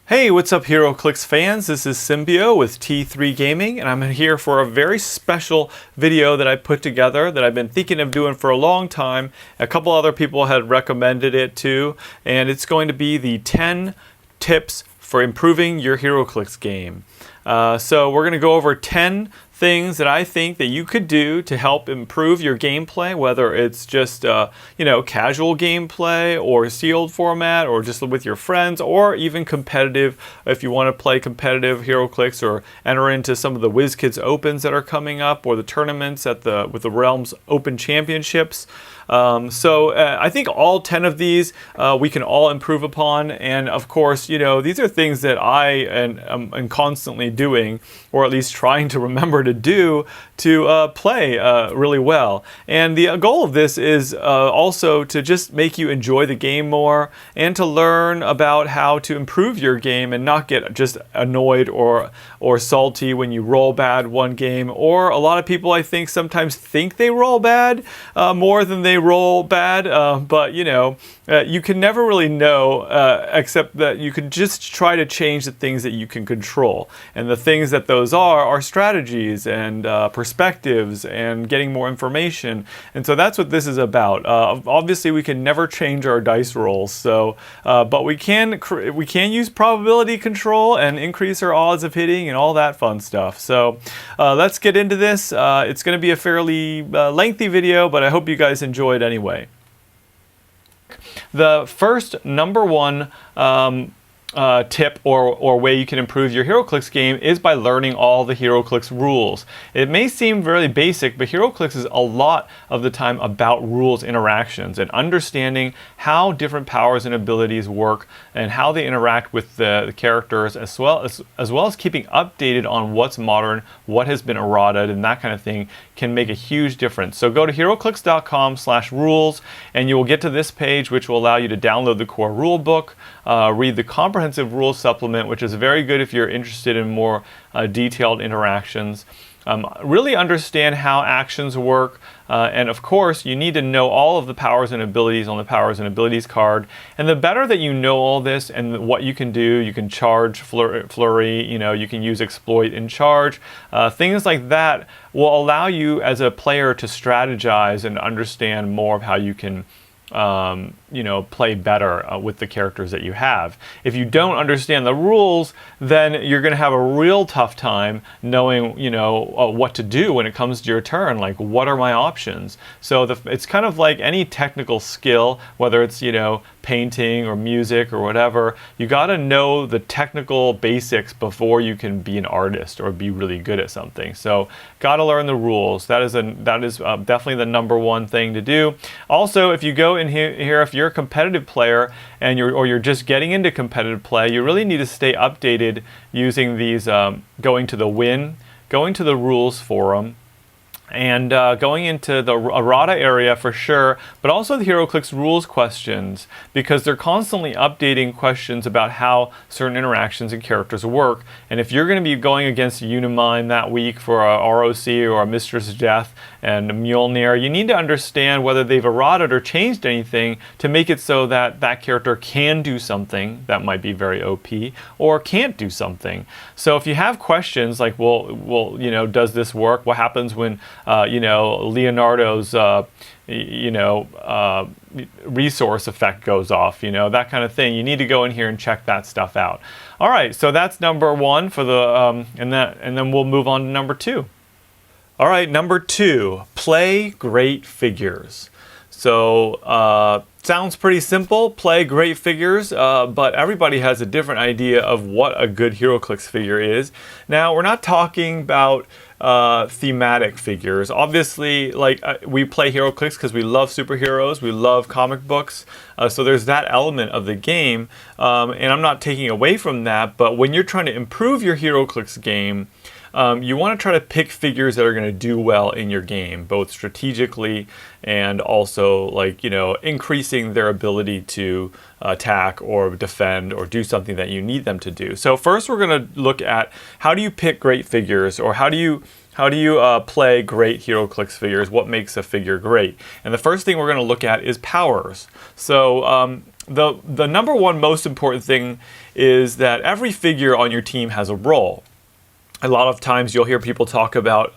Hey, what's up HeroClix fans? This is Symbio with T3 Gaming, and I'm here for a very special video that I put together that I've been thinking of doing for a long time. A couple other people had recommended it too, and it's going to be the 10 tips for improving your HeroClix game. So we're going to go over 10 things that I think that you could do to help improve your gameplay, whether it's just casual gameplay or sealed format or just with your friends, or even competitive if you want to play competitive HeroClix or enter into some of the WizKids Opens that are coming up, or the tournaments with the Realms Open Championships. I think all 10 of these we can all improve upon, and of course, these are things that I am constantly doing, or at least trying to remember to do to play really well. And the goal of this is also to just make you enjoy the game more, and to learn about how to improve your game and not get just annoyed or salty when you roll bad one game. Or a lot of people, I think, sometimes think they roll bad more than they roll bad, but you can never really know, except that you can just try to change the things that you can control, and the things that those are strategies and perspectives and getting more information. And so that's what this is about. Obviously we can never change our dice rolls, so but we can use probability control and increase our odds of hitting and all that fun stuff. So let's get into this. It's going to be a fairly lengthy video, but I hope you guys enjoy it anyway. The first number one tip or way you can improve your HeroClix game is by learning all the HeroClix rules. It may seem very basic, but HeroClix is a lot of the time about rules interactions and understanding how different powers and abilities work and how they interact with the characters, as well as keeping updated on what's modern, what has been errata, and that kind of thing can make a huge difference. So go to HeroClix.com/rules and you will get to this page, which will allow you to download the core rule book, read the comprehensive rules supplement, which is very good if you're interested in more detailed interactions. Really understand how actions work, and of course you need to know all of the powers and abilities on the powers and abilities card. And the better that you know all this and what you can do, you can charge flurry, you can use exploit and charge, things like that will allow you as a player to strategize and understand more of how you can play better with the characters that you have. If you don't understand the rules, then you're going to have a real tough time knowing, what to do when it comes to your turn. Like, what are my options? So it's kind of like any technical skill, whether it's, painting or music or whatever, you got to know the technical basics before you can be an artist or be really good at something. So got to learn the rules. That is definitely the number one thing to do. Also, if you go in here, if you're a competitive player and you're just getting into competitive play, you really need to stay updated using these, going to the rules forum, and going into the errata area for sure, but also the HeroClix rules questions, because they're constantly updating questions about how certain interactions and characters work. And if you're going to be going against Unimine that week for a ROC or a Mistress Death and a Mjolnir, you need to understand whether they've errated or changed anything to make it so that that character can do something that might be very OP, or can't do something. So if you have questions like, well, does this work? What happens when Leonardo's resource effect goes off, that kind of thing. You need to go in here and check that stuff out. All right, so that's number one for the and then we'll move on to number two. All right, number two, play great figures. So sounds pretty simple, play great figures, but everybody has a different idea of what a good HeroClix figure is. Now, we're not talking about thematic figures. Obviously, we play HeroClix because we love superheroes, we love comic books, so there's that element of the game, and I'm not taking away from that, but when you're trying to improve your HeroClix game, you want to try to pick figures that are going to do well in your game, both strategically and also increasing their ability to attack or defend or do something that you need them to do. So first we're going to look at how do you pick great figures, or how do you play great HeroClix figures, what makes a figure great. And the first thing we're going to look at is powers. So the number one most important thing is that every figure on your team has a role. A lot of times you'll hear people talk about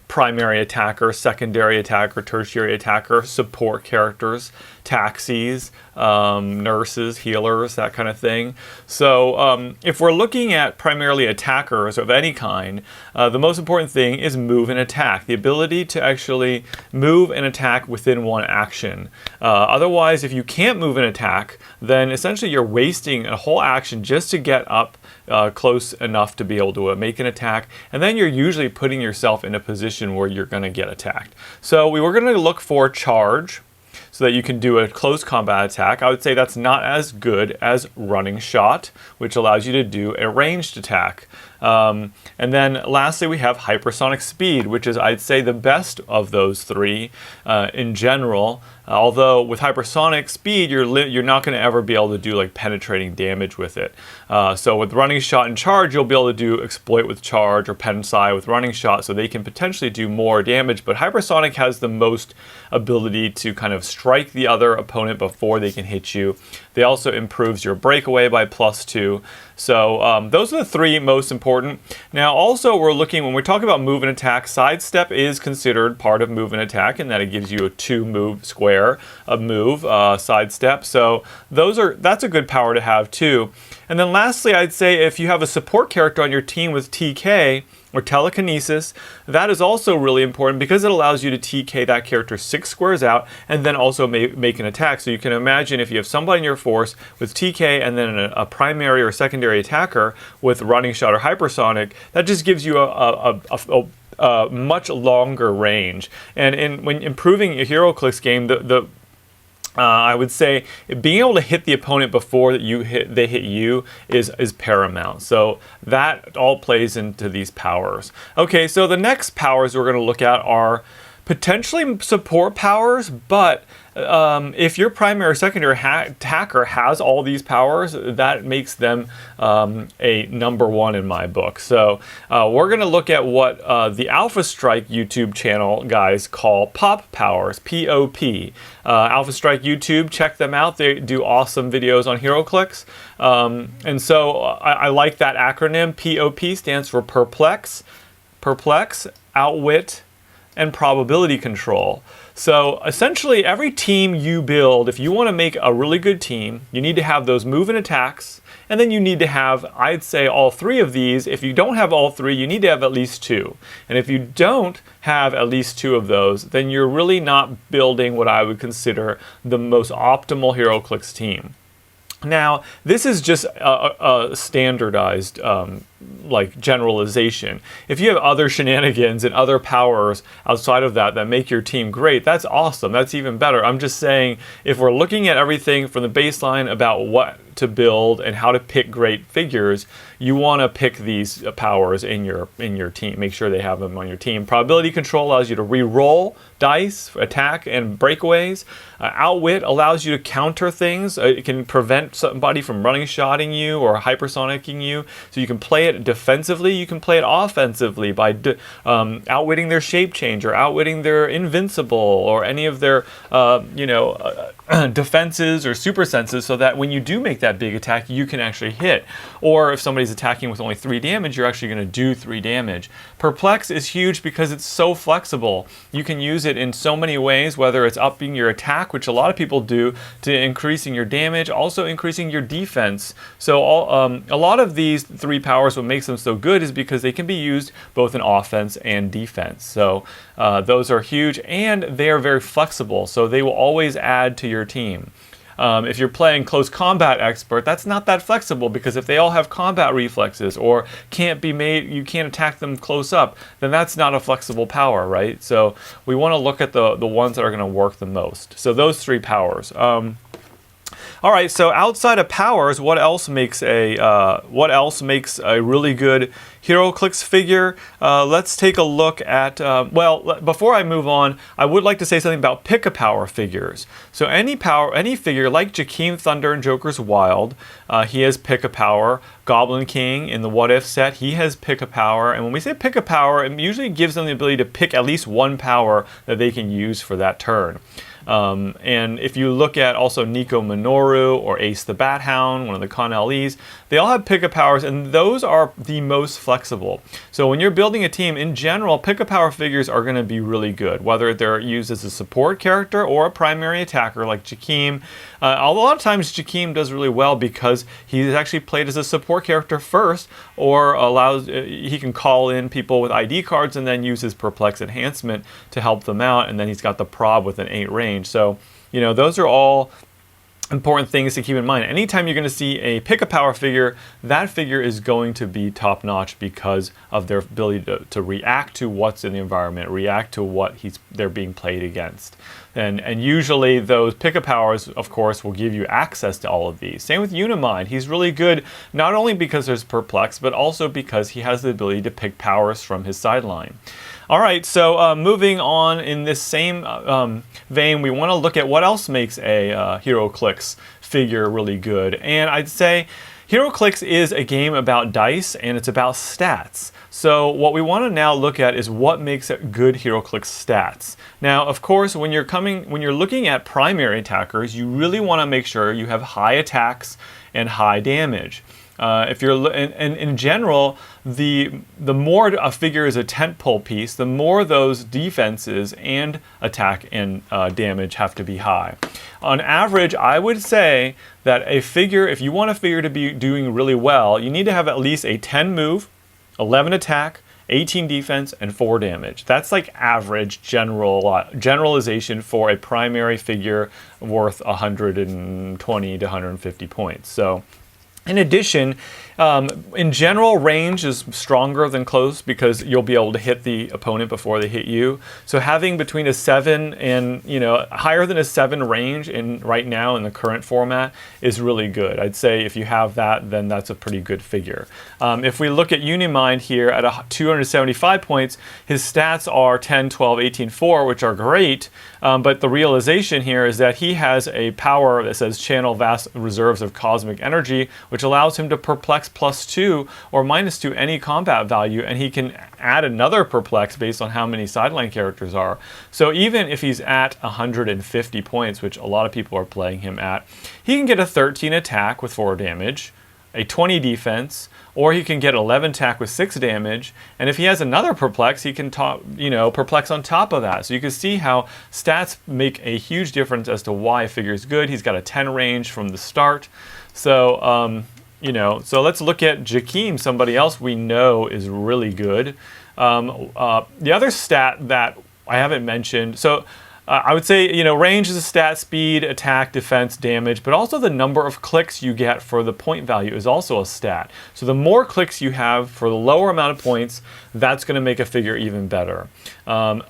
primary attacker, secondary attacker, tertiary attacker, support characters, taxis, nurses, healers, that kind of thing. So if we're looking at primarily attackers of any kind, the most important thing is move and attack. The ability to actually move and attack within one action. Otherwise, if you can't move and attack, then essentially you're wasting a whole action just to get up close enough to be able to make an attack, and then you're usually putting yourself in a position where you're going to get attacked. So we were going to look for charge, so that you can do a close combat attack. I would say that's not as good as running shot, which allows you to do a ranged attack. And then lastly, we have hypersonic speed, which is, I'd say, the best of those three in general. Although with hypersonic speed, you're not going to ever be able to do like penetrating damage with it. So with running shot and charge, you'll be able to do exploit with charge or pensai with running shot, so they can potentially do more damage. But hypersonic has the most ability to kind of strike the other opponent before they can hit you. They also improves your breakaway by +2. So those are the three most important. Now also we're looking, when we're talking about move and attack, sidestep is considered part of move and attack, in that it gives you a 2 move square of move, sidestep. So that's a good power to have too. And then lastly, I'd say if you have a support character on your team with TK, or telekinesis, that is also really important because it allows you to TK that character 6 squares out and then also make an attack. So you can imagine if you have somebody in your force with TK and then a primary or secondary attacker with running shot or hypersonic, that just gives you a much longer range. And when improving a HeroClix game, I would say being able to hit the opponent before they hit you is paramount. So that all plays into these powers. Okay, so the next powers we're going to look at are potentially support powers, but if your primary or secondary attacker has all these powers, that makes them a number one in my book. So we're going to look at what the Alpha Strke YouTube channel guys call pop powers, P-O-P. Alpha Strke YouTube, check them out. They do awesome videos on HeroClix. And so I like that acronym. P-O-P stands for perplex, outwit, and probability control. So essentially every team you build, if you want to make a really good team, you need to have those move and attacks, and then you need to have, I'd say, all three of these. If you don't have all three, you need to have at least 2. And if you don't have at least 2 of those, then you're really not building what I would consider the most optimal HeroClix team. Now, this is just a standardized like generalization. If you have other shenanigans and other powers outside of that make your team great, that's awesome. That's even better. I'm just saying, if we're looking at everything from the baseline about what to build and how to pick great figures, you want to pick these powers in your team. Make sure they have them on your team. Probability control allows you to re-roll dice, attack, and breakaways. Outwit allows you to counter things. It can prevent somebody from running shotting you or hypersonicking you. So you can play it defensively. You can play it offensively by outwitting their shape change or outwitting their invincible or any of their defenses or super senses, so that when you do make that big attack, you can actually hit. Or if somebody's attacking with only 3 damage, you're actually going to do 3 damage. Perplex is huge because it's so flexible. You can use it in so many ways, whether it's upping your attack, which a lot of people do, to increasing your damage, also increasing your defense. So a lot of these 3 powers, what makes them so good is because they can be used both in offense and defense. So those are huge, and they are very flexible, so they will always add to your team. If you're playing close combat expert, that's not that flexible, because if they all have combat reflexes or you can't attack them close up, then that's not a flexible power, right? So we want to look at the ones that are going to work the most. So those 3 powers. All right, so outside of powers, what else makes a really good HeroClix figure? Let's take a look at, before I move on, I would like to say something about pick-a-power figures. So any figure, like Jakeem Thunder and Joker's Wild, he has pick-a-power. Goblin King in the What If set, he has pick-a-power. And when we say pick-a-power, it usually gives them the ability to pick at least one power that they can use for that turn. And if you look at also Nico Minoru or Ace the Bat Hound, one of the Con LEs, they all have pickup powers, and those are the most flexible. So when you're building a team, in general, pickup power figures are going to be really good, whether they're used as a support character or a primary attacker like Jakeem. A lot of times Jakeem does really well because he's actually played as a support character first, or he can call in people with ID cards and then use his Perplex enhancement to help them out, and then he's got the prob with an 8 range. So, those are all important things to keep in mind. Anytime you're going to see a pickup power figure, that figure is going to be top notch because of their ability to react to what's in the environment, react to what they're being played against. And usually those pickup powers, of course, will give you access to all of these. Same with Unimind. He's really good not only because there's Perplex, but also because he has the ability to pick powers from his sideline. All right, so moving on in this same vein, we want to look at what else makes a HeroClix figure really good. And I'd say HeroClix is a game about dice, and it's about stats. So what we want to now look at is what makes a good HeroClix stats. Now, of course, when you're looking at primary attackers, you really want to make sure you have high attacks and high damage. If you're in general, the more a figure is a tentpole piece, the more those defenses and attack and damage have to be high. On average, I would say that a figure, if you want a figure to be doing really well, you need to have at least a 10 move, 11 attack, 18 defense, and 4 damage. That's like average generalization for a primary figure worth 120 to 150 points. So, in addition, in general, range is stronger than close because you'll be able to hit the opponent before they hit you. So having between a 7 and, higher than a 7 range right now in the current format is really good. I'd say if you have that, then that's a pretty good figure. If we look at Unimind here at 275 points, his stats are 10, 12, 18, 4, which are great. But the realization here is that he has a power that says channel vast reserves of cosmic energy, which allows him to perplex +2 or -2 any combat value, and he can add another perplex based on how many sideline characters are. So even if he's at 150 points, which a lot of people are playing him at, he can get a 13 attack with 4 damage, a 20 defense, or he can get 11 attack with 6 damage, and if he has another perplex, he can perplex on top of that. So you can see how stats make a huge difference as to why a figure is good. He's got a 10 range from the start. So so let's look at Jakeem, somebody else we know is really good. The other stat that I haven't mentioned, so I would say, range is a stat, speed, attack, defense, damage, but also the number of clicks you get for the point value is also a stat. So the more clicks you have for the lower amount of points, that's going to make a figure even better. In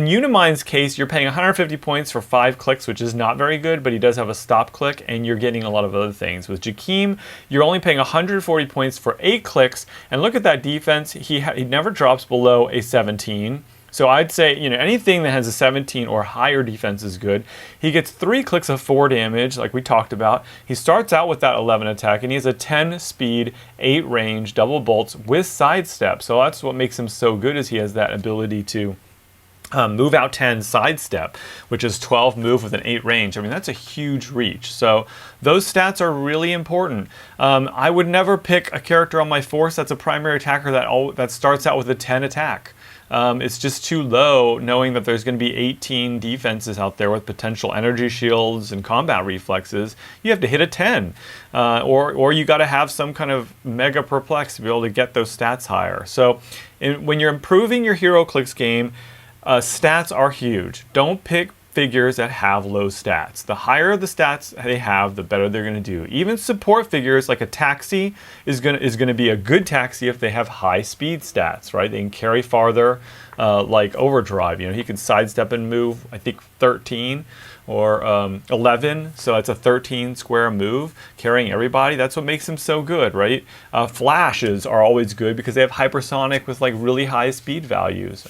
Unimind's case, you're paying 150 points for 5 clicks, which is not very good, but he does have a stop click, and you're getting a lot of other things. With Jakeem, you're only paying 140 points for 8 clicks, and look at that defense. He never drops below a 17. So I'd say, anything that has a 17 or higher defense is good. He gets 3 clicks of 4 damage, like we talked about. He starts out with that 11 attack, and he has a 10 speed, 8 range, double bolts with sidestep. So that's what makes him so good, is he has that ability to move out 10 sidestep, which is 12 move with an 8 range. I mean, that's a huge reach. So those stats are really important. I would never pick a character on my force that's a primary attacker that starts out with a 10 attack. It's just too low, knowing that there's going to be 18 defenses out there with potential energy shields and combat reflexes. You have to hit a 10, or you got to have some kind of mega perplex to be able to get those stats higher. So when you're improving your HeroClix game, stats are huge. Don't pick figures that have low stats. The higher the stats they have, the better they're going to do. Even support figures like a taxi is going to be a good taxi if they have high speed stats, right? They can carry farther, like Overdrive. He can sidestep and move, I think 13 or 11, so it's a 13 square move, carrying everybody. That's what makes him so good, right? Flashes are always good because they have hypersonic with like really high speed values.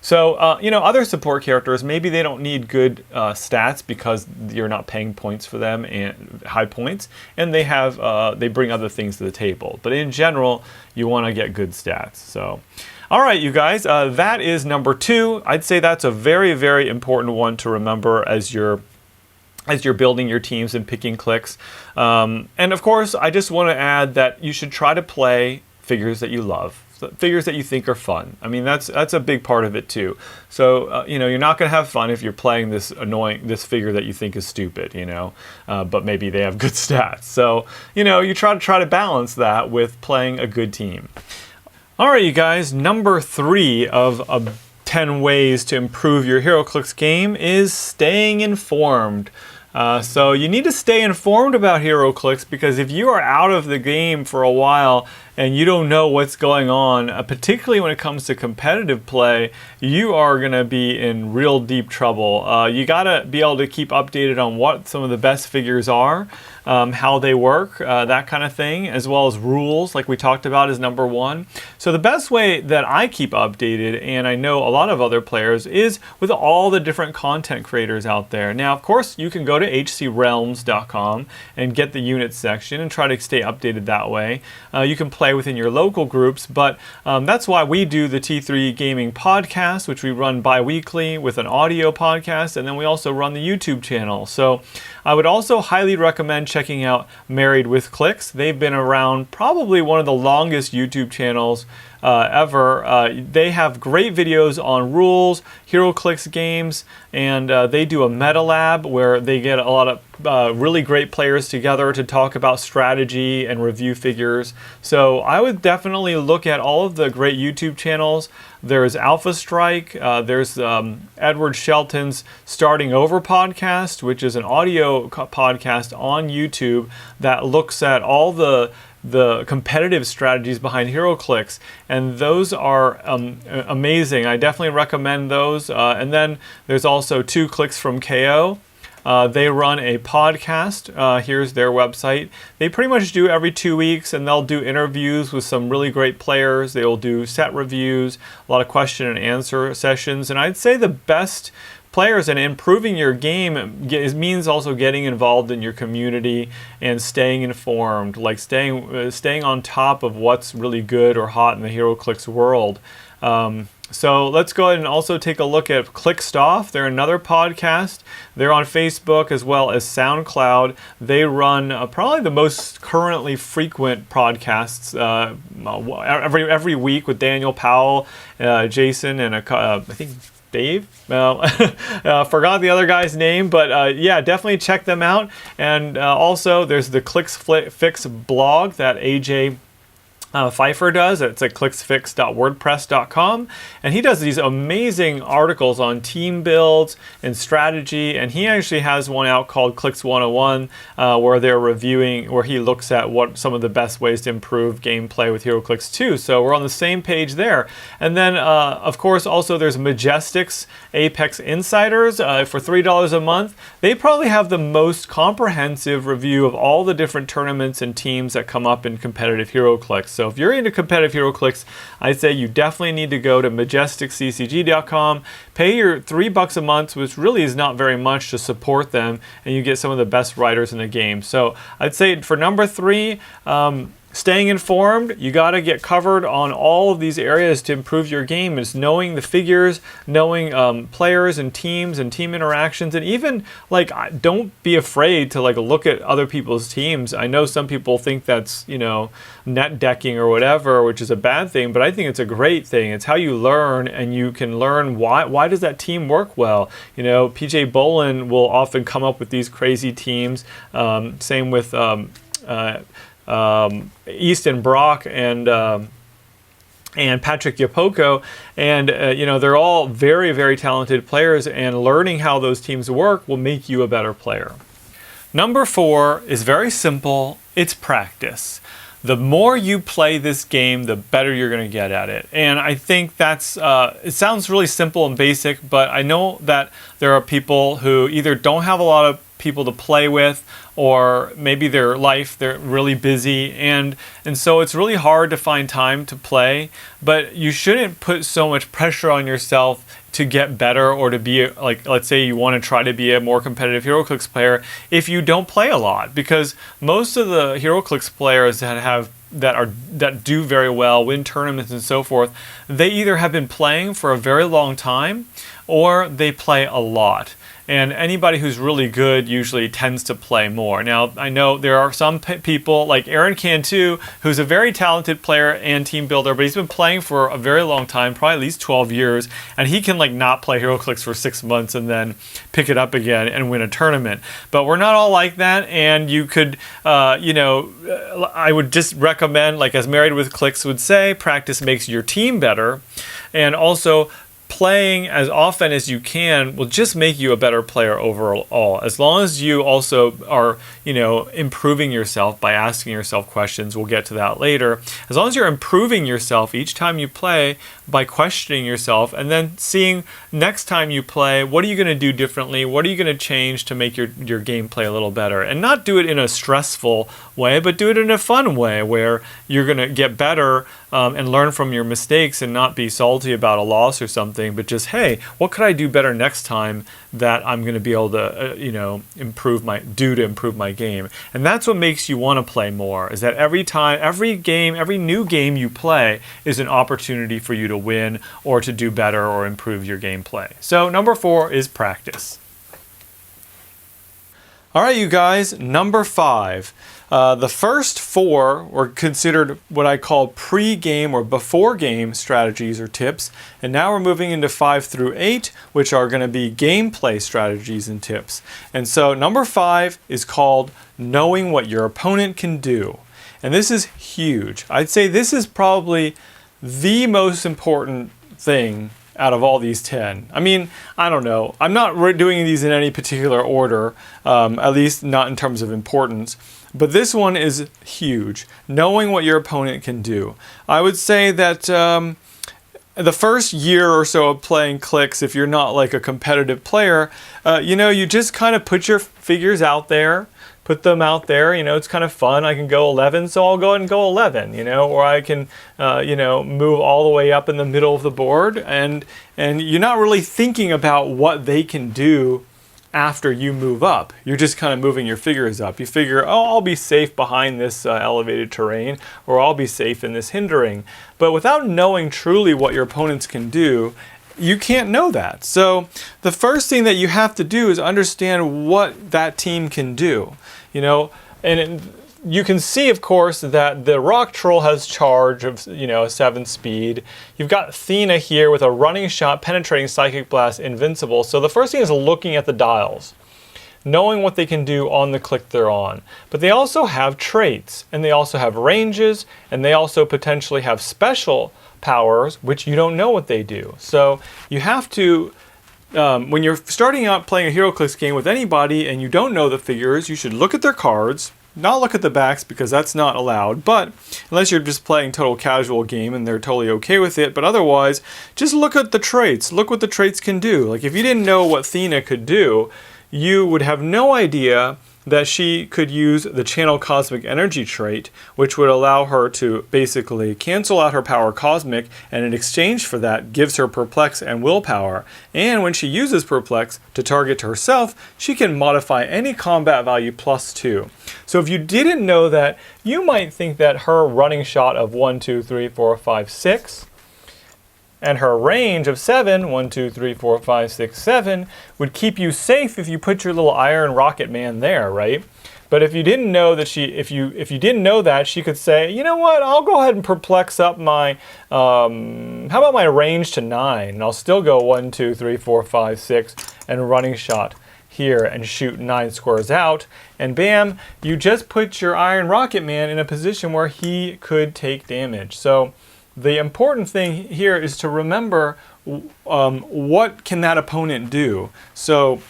So, you know, other support characters, maybe they don't need good stats because you're not paying points for them and high points, and they bring other things to the table. But in general, you want to get good stats. So, all right, you guys, that is number 2. I'd say that's a very, very important one to remember as you're building your teams and picking Clix. And of course, I just want to add that you should try to play figures that you love, figures that you think are fun. I mean, that's a big part of it too. So you know, you're not going to have fun if you're playing this figure that you think is stupid, you know, but maybe they have good stats. So you know, you try to balance that with playing a good team. All right, you guys, number 3 of 10 ways to improve your HeroClix game is staying informed. So you need to stay informed about HeroClix, because if you are out of the game for a while and you don't know what's going on, particularly when it comes to competitive play, you are going to be in real deep trouble. You got to be able to keep updated on what some of the best figures are, how they work, that kind of thing, as well as rules, like we talked about, is number 1. So the best way that I keep updated, and I know a lot of other players, is with all the different content creators out there. Now, of course, you can go to hcrealms.com and get the units section and try to stay updated that way. You can play within your local groups, but that's why we do the T3 Gaming podcast, which we run bi-weekly with an audio podcast, and then we also run the YouTube channel. So I would also highly recommend checking out Married with Clix. They've been around, probably one of the longest YouTube channels ever. They have great videos on rules, HeroClix games, and they do a meta lab where they get a lot of really great players together to talk about strategy and review figures. So I would definitely look at all of the great YouTube channels. There's Alpha Strke, there's Edward Shelton's Starting Over podcast, which is an audio podcast on YouTube that looks at all the competitive strategies behind HeroClix, and those are amazing. I definitely recommend those. And then there's also 2 Clicks from KO. They run a podcast. Here's their website. They pretty much do every 2 weeks, and they'll do interviews with some really great players. They will do set reviews, a lot of question and answer sessions, and I'd say the best players, and improving your game means also getting involved in your community and staying informed, like staying on top of what's really good or hot in the HeroClix world. So let's go ahead and also take a look at Clixed Off. They're another podcast. They're on Facebook as well as SoundCloud. They run probably the most currently frequent podcasts every week with Daniel Powell, Jason, and I think Dave. Forgot the other guy's name, but yeah, definitely check them out. And also there's the ClixFlix blog that AJ Pfeiffer does. It's at clixfix.wordpress.com, and he does these amazing articles on team builds and strategy, and he actually has one out called Clix 101 where he looks at what some of the best ways to improve gameplay with HeroClix 2. So we're on the same page there. And then of course also there's Majestic's Apex Insiders for $3 a month. They probably have the most comprehensive review of all the different tournaments and teams that come up in competitive HeroClix. So if you're into competitive HeroClix, I'd say you definitely need to go to majesticccg.com, pay your $3 a month, which really is not very much, to support them, and you get some of the best writers in the game. So I'd say for number 3, staying informed, you got to get covered on all of these areas to improve your game. Is knowing the figures, knowing players and team interactions, and even like don't be afraid to like look at other people's teams. I know some people think that's, you know, net decking or whatever, which is a bad thing, but I think it's a great thing. It's how you learn, and you can learn why does that team work well. You know, PJ Bolin will often come up with these crazy teams. Same with Easton Brock and Patrick Yapoko, and you know, they're all very, very talented players, and learning how those teams work will make you a better player. Number 4 is very simple. It's practice. The more you play this game, the better you're going to get at it. And I think that's, it sounds really simple and basic, but I know that there are people who either don't have a lot of people to play with, or maybe their life, they're really busy, and so it's really hard to find time to play. But you shouldn't put so much pressure on yourself to get better, or to be like, let's say you want to try to be a more competitive HeroClix player if you don't play a lot, because most of the HeroClix players that do very well, win tournaments and so forth, they either have been playing for a very long time or they play a lot. And anybody who's really good usually tends to play more. Now, I know there are some people like Aaron Cantu, who's a very talented player and team builder, but he's been playing for a very long time, probably at least 12 years, and he can like not play HeroClix for 6 months and then pick it up again and win a tournament. But we're not all like that, and you could, I would just recommend, like as Married with Clix would say, practice makes your team better, and also playing as often as you can will just make you a better player overall. As long as you also are, improving yourself by asking yourself questions. We'll get to that later. As long as you're improving yourself each time you play by questioning yourself, and then seeing next time you play, what are you going to do differently? What are you going to change to make your gameplay a little better? And not do it in a stressful way, but do it in a fun way where you're going to get better and learn from your mistakes and not be salty about a loss or something, but just, hey, what could I do better next time that I'm going to be able to, improve my game? And that's what makes you want to play more, is that every new game you play is an opportunity for you to win or to do better or improve your gameplay. So number 4 is practice. All right, you guys, number 5. The first 4 were considered what I call pre-game or before-game strategies or tips, and now we're moving into 5 through 8, which are going to be gameplay strategies and tips. And so number 5 is called knowing what your opponent can do. And this is huge. I'd say this is probably the most important thing out of all these 10. I mean, I don't know. I'm not doing these in any particular order, at least not in terms of importance. But this one is huge, knowing what your opponent can do. I would say that the first year or so of playing Clix, if you're not like a competitive player, you just kind of put your figures out there, put them out there, it's kind of fun. I can go 11, so I'll go ahead and go 11, or I can, move all the way up in the middle of the board, and you're not really thinking about what they can do after you move up. You're just kind of moving your figures up. You figure, oh, I'll be safe behind this elevated terrain, or I'll be safe in this hindering. But without knowing truly what your opponents can do, you can't know that. So the first thing that you have to do is understand what that team can do. You can see, of course, that the Rock Troll has charge of, 7 speed. You've got Athena here with a running shot, penetrating, psychic blast, invincible. So the first thing is looking at the dials, knowing what they can do on the click they're on. But they also have traits, and they also have ranges, and they also potentially have special powers, which you don't know what they do. So you have to, when you're starting out playing a HeroClix game with anybody and you don't know the figures, you should look at their cards. Not look at the backs, because that's not allowed, but unless you're just playing total casual game and they're totally okay with it, but otherwise, just look at the traits. Look what the traits can do. Like if you didn't know what Athena could do, you would have no idea that she could use the Channel Cosmic Energy trait, which would allow her to basically cancel out her power Cosmic, and in exchange for that gives her Perplex and Willpower. And when she uses Perplex to target herself, she can modify any combat value +2. So if you didn't know that, you might think that her running shot of 1, 2, 3, 4, 5, 6, and her range of 7, 1, 2, 3, 4, 5, 6, 7, would keep you safe if you put your little Iron Rocket Man there, right? But if you didn't know that if you didn't know that, she could say, you know what, I'll go ahead and perplex up my, how about my range to 9? And I'll still go 1, 2, 3, 4, 5, 6, and running shot here and shoot 9 squares out, and bam, you just put your Iron Rocket Man in a position where he could take damage. So the important thing here is to remember what can that opponent do. So,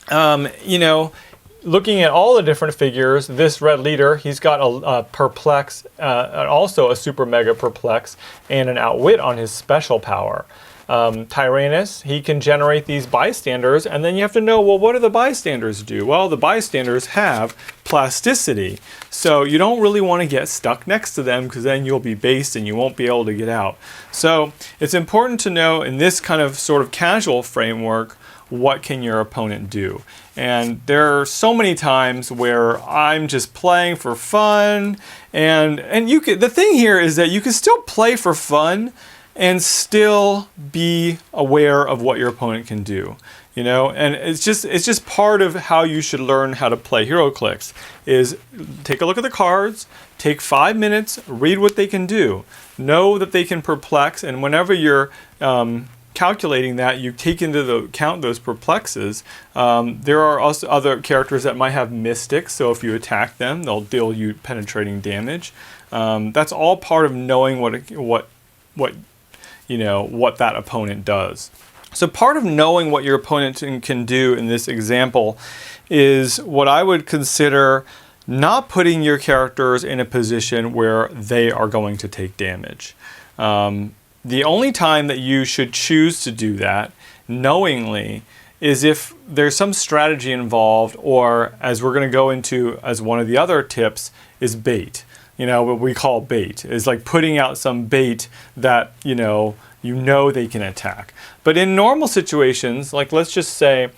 looking at all the different figures, this red leader, he's got a Perplex, also a Super Mega Perplex, and an Outwit on his special power. Tyrannus, he can generate these bystanders, and then you have to know, well, what do the bystanders do? Well, the bystanders have plasticity, so you don't really want to get stuck next to them because then you'll be based and you won't be able to get out. So it's important to know in this kind of sort of casual framework, what can your opponent do? And there are so many times where I'm just playing for fun, and you could, the thing here is that you can still play for fun and still be aware of what your opponent can do, you know. And it's just part of how you should learn how to play HeroClix. Is take a look at the cards, take 5 minutes, read what they can do, know that they can perplex, and whenever you're calculating that, you take into account those perplexes. There are also other characters that might have mystics, so if you attack them, they'll deal you penetrating damage. That's all part of knowing what that opponent does. So part of knowing what your opponent can do in this example is what I would consider not putting your characters in a position where they are going to take damage. The only time that you should choose to do that knowingly is if there's some strategy involved, or as we're going to go into as one of the other tips, is bait. You know, what we call bait is like putting out some bait that you know they can attack. But in normal situations, like let's just say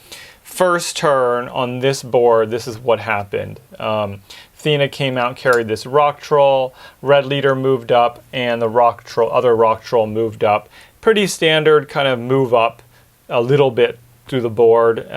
first turn on this board, this is what happened. Athena came out, carried this rock troll, red leader moved up, and the other rock troll moved up. Pretty standard kind of move up a little bit through the board,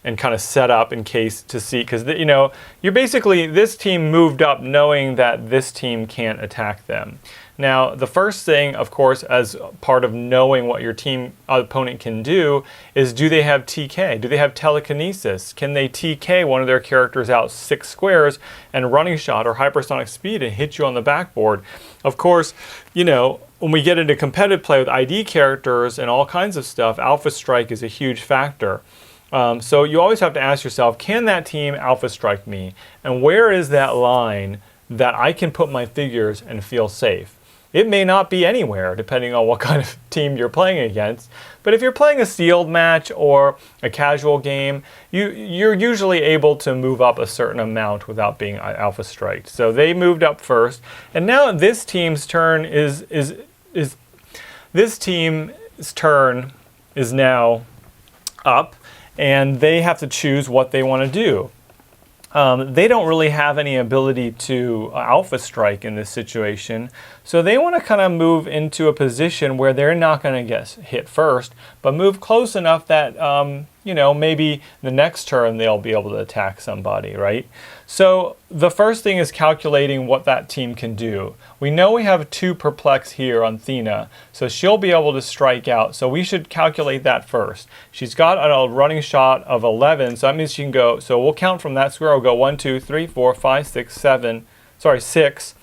and kind of set up in case to see, because you know, you're basically, this team moved up knowing that this team can't attack them. Now, the first thing, of course, as part of knowing what your team opponent can do is, do they have TK? Do they have telekinesis? Can they TK one of their characters out 6 squares and running shot or hypersonic speed and hit you on the backboard? Of course, you know, when we get into competitive play with ID characters and all kinds of stuff, Alpha Strke is a huge factor. So you always have to ask yourself, can that team Alpha Strke me? And where is that line that I can put my figures and feel safe? It may not be anywhere, depending on what kind of team you're playing against. But if you're playing a sealed match or a casual game, you're usually able to move up a certain amount without being Alpha Strked. So they moved up first, and now this team's turn is now up, and they have to choose what they want to do. They don't really have any ability to Alpha Strke in this situation, so they want to kind of move into a position where they're not going to get hit first, but move close enough that you know, maybe the next turn they'll be able to attack somebody, right? So the first thing is calculating what that team can do. We know we have 2 perplex here on Athena, so she'll be able to strike out, so we should calculate that first. She's got a running shot of 11, so that means she can go, so we'll count from that square. We'll go 1, 2, 3, 4, 5, 6, 7, sorry, 6.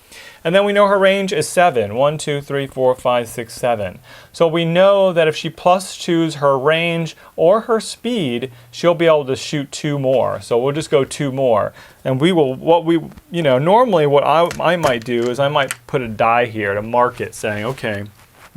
And then we know her range is 7. 1, 2, 3, 4, 5, 6, 7. So we know that if she plus 2s her range or her speed, she'll be able to shoot 2 more. So we'll just go 2 more. And we will, normally what I might do is I might put a die here to mark it, saying, okay,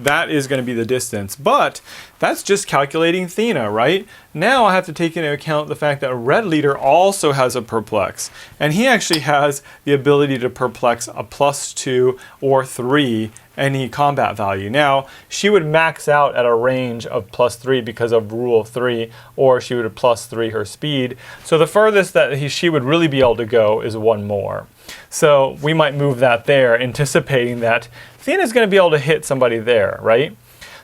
that is going to be the distance. But that's just calculating Athena, right? Now I have to take into account the fact that Red Leader also has a perplex. And he actually has the ability to perplex a +2 or 3 any combat value. Now, she would max out at a range of +3 because of rule of 3, or she would have +3 her speed. So the furthest that she would really be able to go is 1 more. So we might move that there, anticipating that Athena's going to be able to hit somebody there, right?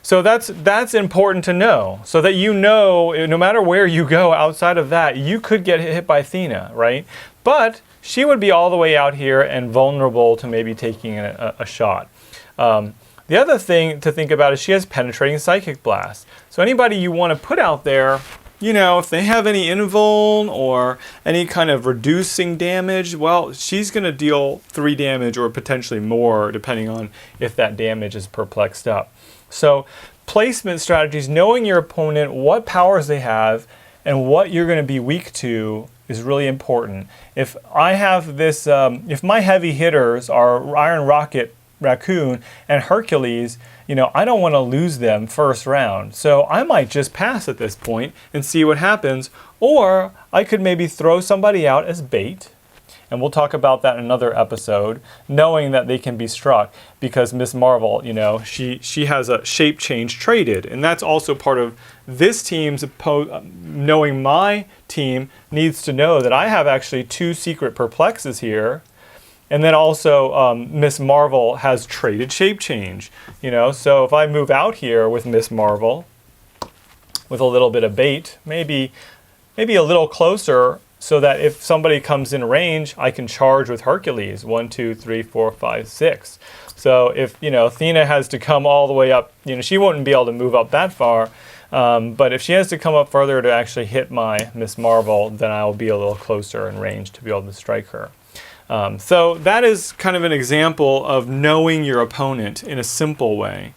So that's important to know, so that you know, no matter where you go outside of that, you could get hit by Athena, right? But she would be all the way out here and vulnerable to maybe taking a shot. The other thing to think about is she has penetrating psychic blast. So anybody you want to put out there, you know, if they have any invuln or any kind of reducing damage, well, she's going to deal 3 damage or potentially more, depending on if that damage is perplexed up. So placement strategies, knowing your opponent, what powers they have, and what you're going to be weak to is really important. If I have this, if my heavy hitters are Iron Rocket Raccoon and Hercules, you know, I don't want to lose them first round. So I might just pass at this point and see what happens. Or I could maybe throw somebody out as bait. And we'll talk about that in another episode, knowing that they can be struck because Miss Marvel, you know, she has a shape change traded. And that's also part of this team's, knowing my team needs to know that I have actually 2 secret perplexes here. And then also Miss Marvel has traded shape change, you know. So if I move out here with Miss Marvel with a little bit of bait, maybe a little closer, so that if somebody comes in range, I can charge with Hercules. 1, 2, 3, 4, 5, 6. So if, you know, Athena has to come all the way up, you know, she wouldn't be able to move up that far. But if she has to come up further to actually hit my Miss Marvel, then I'll be a little closer in range to be able to strike her. So that is kind of an example of knowing your opponent in a simple way.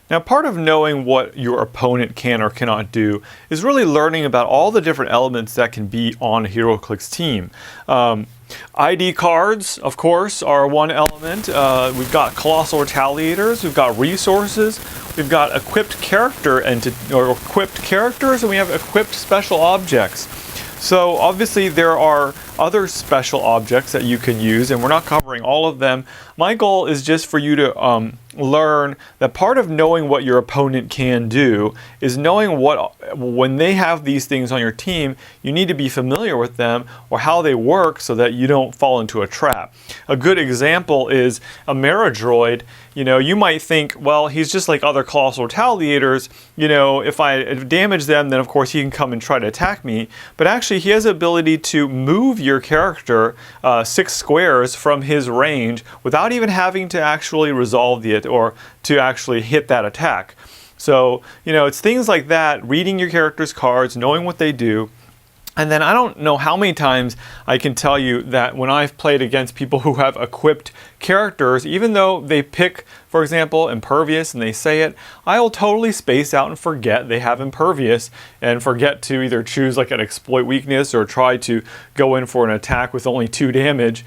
Now, part of knowing what your opponent can or cannot do is really learning about all the different elements that can be on a HeroClix team. ID cards, of course, are one element. We've got Colossal Retaliators, we've got resources, we've got equipped character or equipped characters, and we have equipped special objects. So obviously there are other special objects that you can use, and we're not covering all of them. My goal is just for you to learn that part of knowing what your opponent can do is knowing when they have these things on your team, you need to be familiar with them or how they work so that you don't fall into a trap. A good example is a Meradroid. You know, you might think, well, he's just like other Colossal Retaliators. You know, if I damage them, then of course he can come and try to attack me. But actually, he has the ability to move your character 6 squares from his range without even having to actually resolve it or to actually hit that attack. So, you know, it's things like that, reading your character's cards, knowing what they do. And then I don't know how many times I can tell you that when I've played against people who have equipped characters, even though they pick, for example, Impervious and they say it, I'll totally space out and forget they have Impervious and forget to either choose like an exploit weakness or try to go in for an attack with only 2 damage.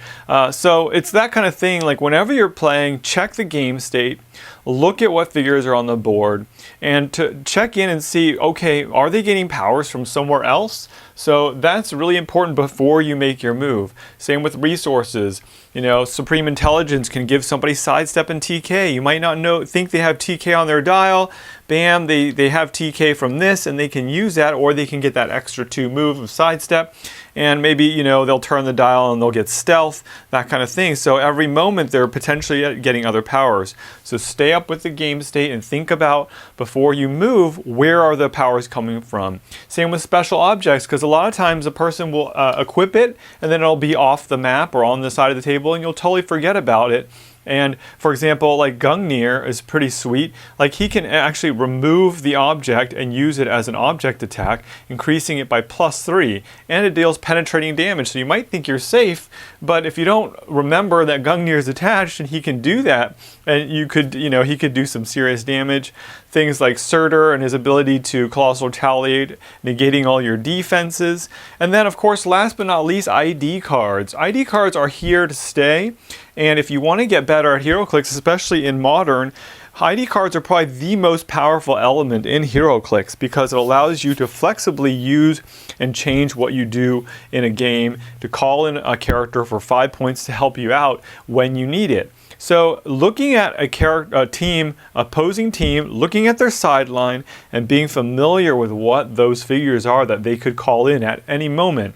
So it's that kind of thing. Like whenever you're playing, check the game state, look at what figures are on the board, and to check in and see, okay, are they getting powers from somewhere else? So that's really important before you make your move. Same with resources. You know, Supreme Intelligence can give somebody sidestep and TK. You might not think they have TK on their dial. Bam, they have TK from this and they can use that, or they can get that extra 2 move of sidestep. And maybe, you know, they'll turn the dial and they'll get stealth, that kind of thing. So every moment they're potentially getting other powers. So stay up with the game state and think about, before you move, where are the powers coming from? Same with special objects, because a lot of times a person will equip it and then it'll be off the map or on the side of the table and you'll totally forget about it. And for example, like Gungnir is pretty sweet. Like he can actually remove the object and use it as an object attack, increasing it by +3, and it deals penetrating damage. So you might think you're safe, but if you don't remember that Gungnir is attached and he can do that, and he could do some serious damage. Things like Surtur and his ability to Colossal Retaliate, negating all your defenses. And then of course, last but not least, ID cards. ID cards are here to stay. And if you want to get better at HeroClix, especially in Modern, ID cards are probably the most powerful element in HeroClix because it allows you to flexibly use and change what you do in a game, to call in a character for 5 points to help you out when you need it. So looking at a team, opposing team, looking at their sideline and being familiar with what those figures are that they could call in at any moment.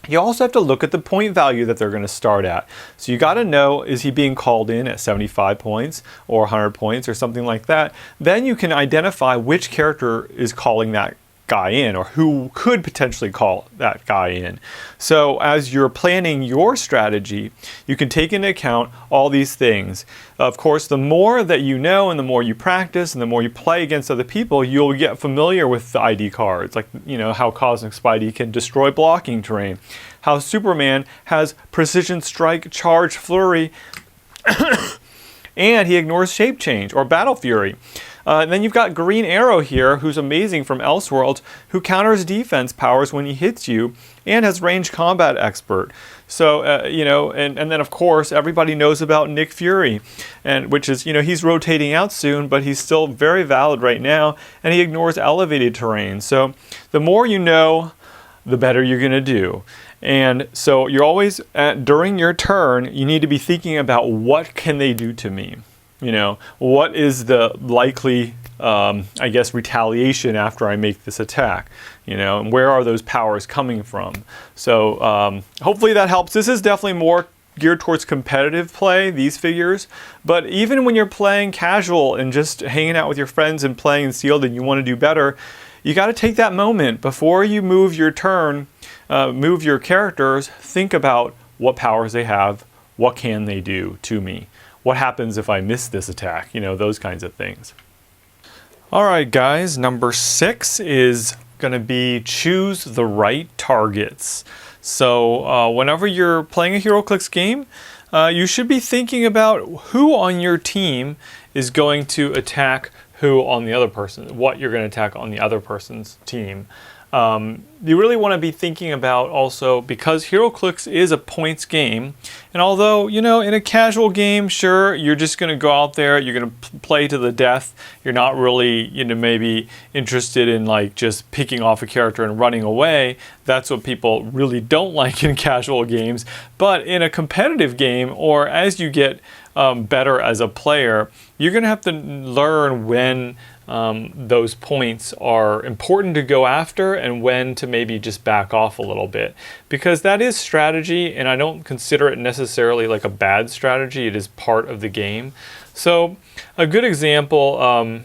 You also have to look at the point value that they're going to start at. So you got to know, is he being called in at 75 points or 100 points or something like that? Then you can identify which character is calling that guy in, or who could potentially call that guy in. So as you're planning your strategy, you can take into account all these things. Of course, the more that you know and the more you practice and the more you play against other people, you'll get familiar with the ID cards, like, you know, how Cosmic Spidey can destroy blocking terrain, how Superman has Precision Strike, Charge, Flurry, and he ignores Shape Change, or Battle Fury. And then you've got Green Arrow here, who's amazing from Elseworlds, who counters defense powers when he hits you, and has range combat expert. So, you know, and then of course, everybody knows about Nick Fury, and which is, you know, he's rotating out soon, but he's still very valid right now, and he ignores elevated terrain. So the more you know, the better you're going to do. And so you're always, during your turn, you need to be thinking about what can they do to me? You know, what is the likely, I guess, retaliation after I make this attack? You know, and where are those powers coming from? So hopefully that helps. This is definitely more geared towards competitive play, these figures. But even when you're playing casual and just hanging out with your friends and playing sealed and you want to do better, you got to take that moment before you move your turn, move your characters, think about what powers they have, what can they do to me, what happens if I miss this attack, you know, those kinds of things. All right, guys, number 6 is going to be choose the right targets. So whenever you're playing a HeroClix game, you should be thinking about who on your team is going to attack who on the other person, what you're going to attack on the other person's team. You really want to be thinking about also, because HeroClix is a points game, and although, you know, in a casual game, sure, you're just going to go out there, you're going to play to the death, you're not really, you know, maybe interested in like just picking off a character and running away. That's what people really don't like in casual games. But in a competitive game, or as you get better as a player, you're going to have to learn when those points are important to go after and when to maybe just back off a little bit, because that is strategy, and I don't consider it necessarily like a bad strategy. It is part of the game. So a good example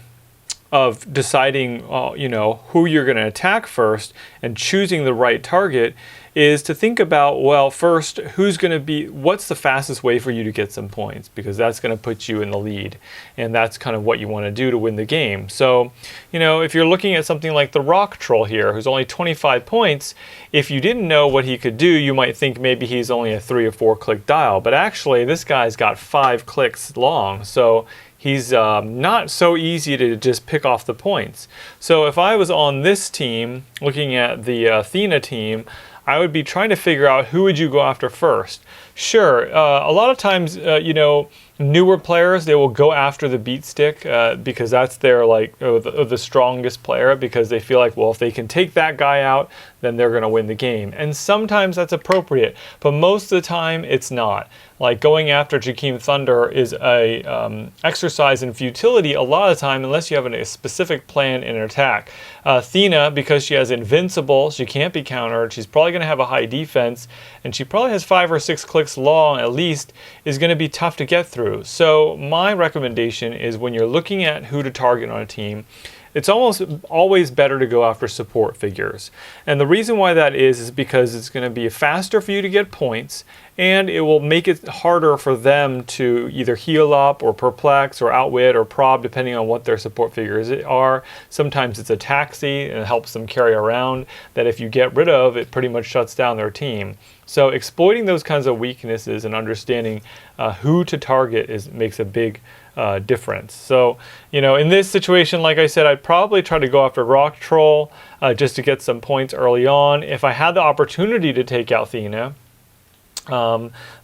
of deciding you know, who you're going to attack first and choosing the right target is to think about, well, first, who's going to be, what's the fastest way for you to get some points? Because that's going to put you in the lead. And that's kind of what you want to do to win the game. So, you know, if you're looking at something like the Rock Troll here, who's only 25 points, if you didn't know what he could do, you might think maybe he's only a 3 or 4 click dial. But actually, this guy's got 5 clicks long. So he's not so easy to just pick off the points. So if I was on this team, looking at the Athena team, I would be trying to figure out who would you go after first. Sure, a lot of times, you know, newer players, they will go after the beat stick because that's their like the strongest player, because they feel like, well, if they can take that guy out, then they're going to win the game. And sometimes that's appropriate, but most of the time it's not. Like going after Jakeem Thunder is a exercise in futility a lot of the time, unless you have a specific plan in an attack. Athena, because she has invincible, she can't be countered, she's probably going to have a high defense, and she probably has 5 or 6 clicks long at least, is going to be tough to get through. So my recommendation is, when you're looking at who to target on a team, it's almost always better to go after support figures. And the reason why that is because it's going to be faster for you to get points, and it will make it harder for them to either heal up or perplex or outwit or prob, depending on what their support figures are. Sometimes it's a taxi and it helps them carry around that if you get rid of, it pretty much shuts down their team. So exploiting those kinds of weaknesses and understanding who to target makes a big difference. So, you know, in this situation, like I said, I'd probably try to go after Rock Troll just to get some points early on. If I had the opportunity to take out Athena,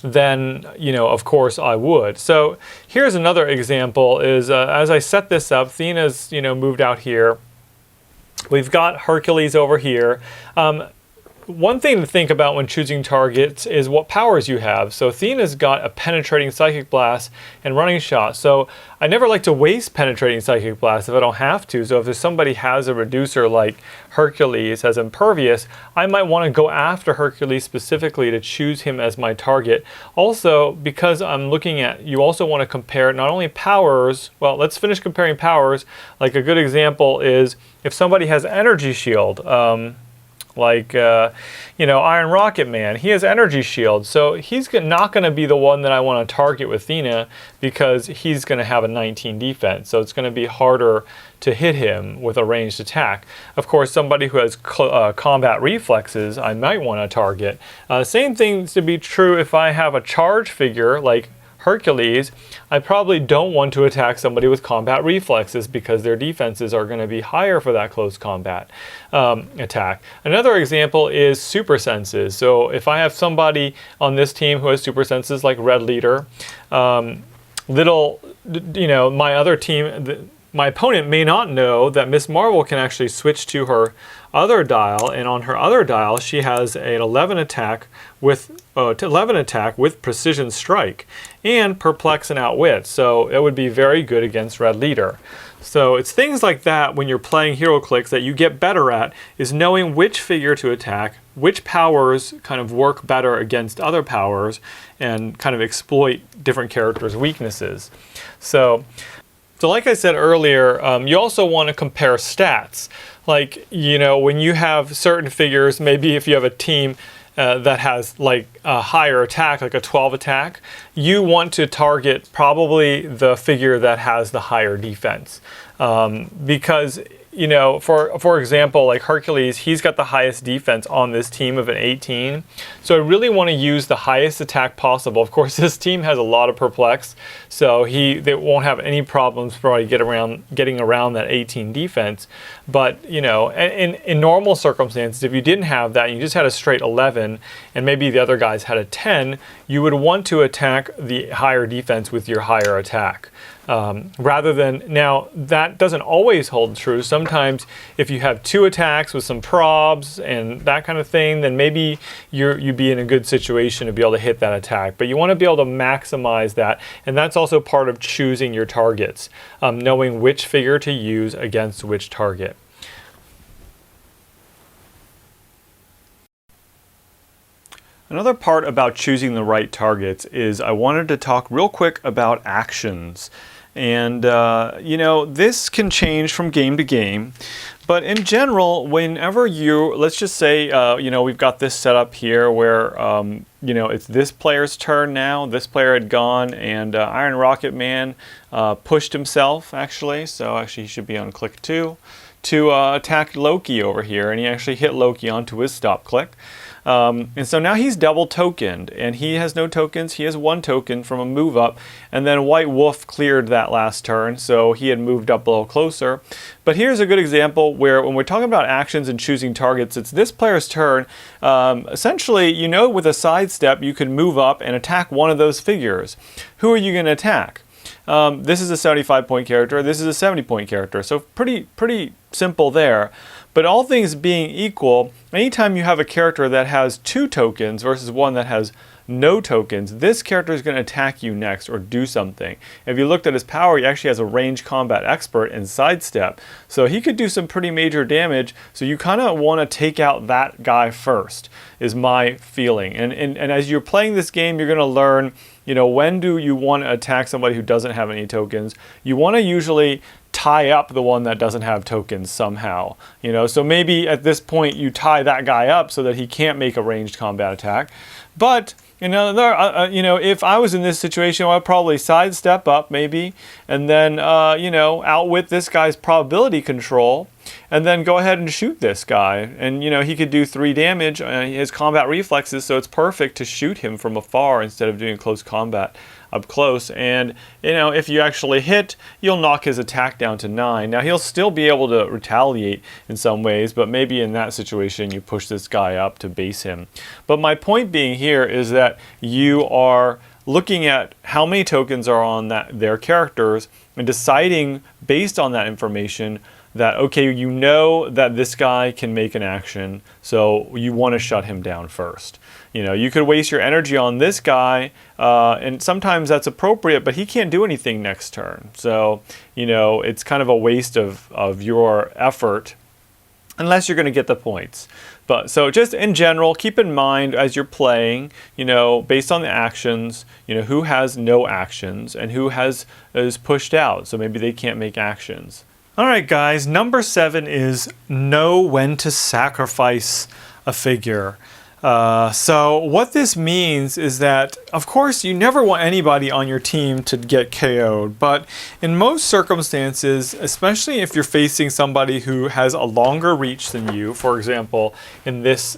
then, you know, of course I would. So here's another example is as I set this up, Athena's, you know, moved out here. We've got Hercules over here. One thing to think about when choosing targets is what powers you have. So Athena's got a penetrating psychic blast and running shot. So I never like to waste penetrating psychic blast if I don't have to. So if somebody has a reducer like Hercules has impervious, I might want to go after Hercules specifically to choose him as my target. Also, because I'm looking at, you also want to compare not only powers, well, let's finish comparing powers. Like a good example is if somebody has energy shield, like, you know, Iron Rocket Man, he has energy shield, so he's not going to be the one that I want to target with Athena because he's going to have a 19 defense, so it's going to be harder to hit him with a ranged attack. Of course, somebody who has combat reflexes, I might want to target. Same thing to be true if I have a charge figure like Hercules, I probably don't want to attack somebody with combat reflexes because their defenses are going to be higher for that close combat attack. Another example is super senses. So if I have somebody on this team who has super senses like Red Leader, my other team, my opponent may not know that Miss Marvel can actually switch to her other dial, and on her other dial she has an 11 attack with precision strike and perplex and outwit. So it would be very good against Red Leader. So it's things like that when you're playing HeroClix that you get better at, is knowing which figure to attack, which powers kind of work better against other powers, and kind of exploit different characters' weaknesses. So like I said earlier, you also want to compare stats. Like, when you have certain figures, maybe if you have a team that has like a higher attack, like a 12 attack, you want to target probably the figure that has the higher defense. Because, for example, like Hercules, he's got the highest defense on this team of an 18. So I really want to use the highest attack possible. Of course, this team has a lot of perplex, so they won't have any problems probably getting around that 18 defense. But, in normal circumstances, if you didn't have that, and you just had a straight 11, and maybe the other guys had a 10, you would want to attack the higher defense with your higher attack. Rather than, now that doesn't always hold true. Sometimes if you have 2 attacks with some probs and that kind of thing, then maybe you'd be in a good situation to be able to hit that attack. But you want to be able to maximize that, and that's also part of choosing your targets, knowing which figure to use against which target. Another part about choosing the right targets is I wanted to talk real quick about actions. And, this can change from game to game. But in general, whenever let's just say, we've got this set up here where, it's this player's turn now. This player had gone, and Iron Rocket Man pushed himself, actually. So actually he should be on click 2 to attack Loki over here. And he actually hit Loki onto his stop click. And so now he's double tokened, and he has no tokens. He has 1 token from a move up, and then White Wolf cleared that last turn, so he had moved up a little closer. But here's a good example where when we're talking about actions and choosing targets, it's this player's turn. Essentially, with a sidestep, you can move up and attack one of those figures. Who are you going to attack? This is a 75-point character. This is a 70-point character. So pretty simple there. But all things being equal, anytime you have a character that has 2 tokens versus one that has no tokens, this character is going to attack you next or do something. If you looked at his power, he actually has a range combat expert and sidestep. So he could do some pretty major damage. So you kind of want to take out that guy first, is my feeling. And as you're playing this game, you're going to learn, when do you want to attack somebody who doesn't have any tokens. You want to usually tie up the one that doesn't have tokens somehow. So maybe at this point you tie that guy up so that he can't make a ranged combat attack. But if I was in this situation, I'd probably sidestep up maybe, and then outwit this guy's probability control, and then go ahead and shoot this guy. And he could do 3 damage. His combat reflexes, so it's perfect to shoot him from afar instead of doing close combat up close. And if you actually hit, you'll knock his attack down to 9. Now he'll still be able to retaliate in some ways, but maybe in that situation you push this guy up to base him. But my point being here is that you are looking at how many tokens are on their characters and deciding based on that information that, okay, that this guy can make an action, so you want to shut him down first. You could waste your energy on this guy, and sometimes that's appropriate, but he can't do anything next turn. So, it's kind of a waste of your effort, unless you're going to get the points. But so just in general, keep in mind as you're playing, based on the actions, who has no actions and who is pushed out. So maybe they can't make actions. All right, guys, number 7 is know when to sacrifice a figure. So what this means is that, of course, you never want anybody on your team to get KO'd, but in most circumstances, especially if you're facing somebody who has a longer reach than you, for example, in this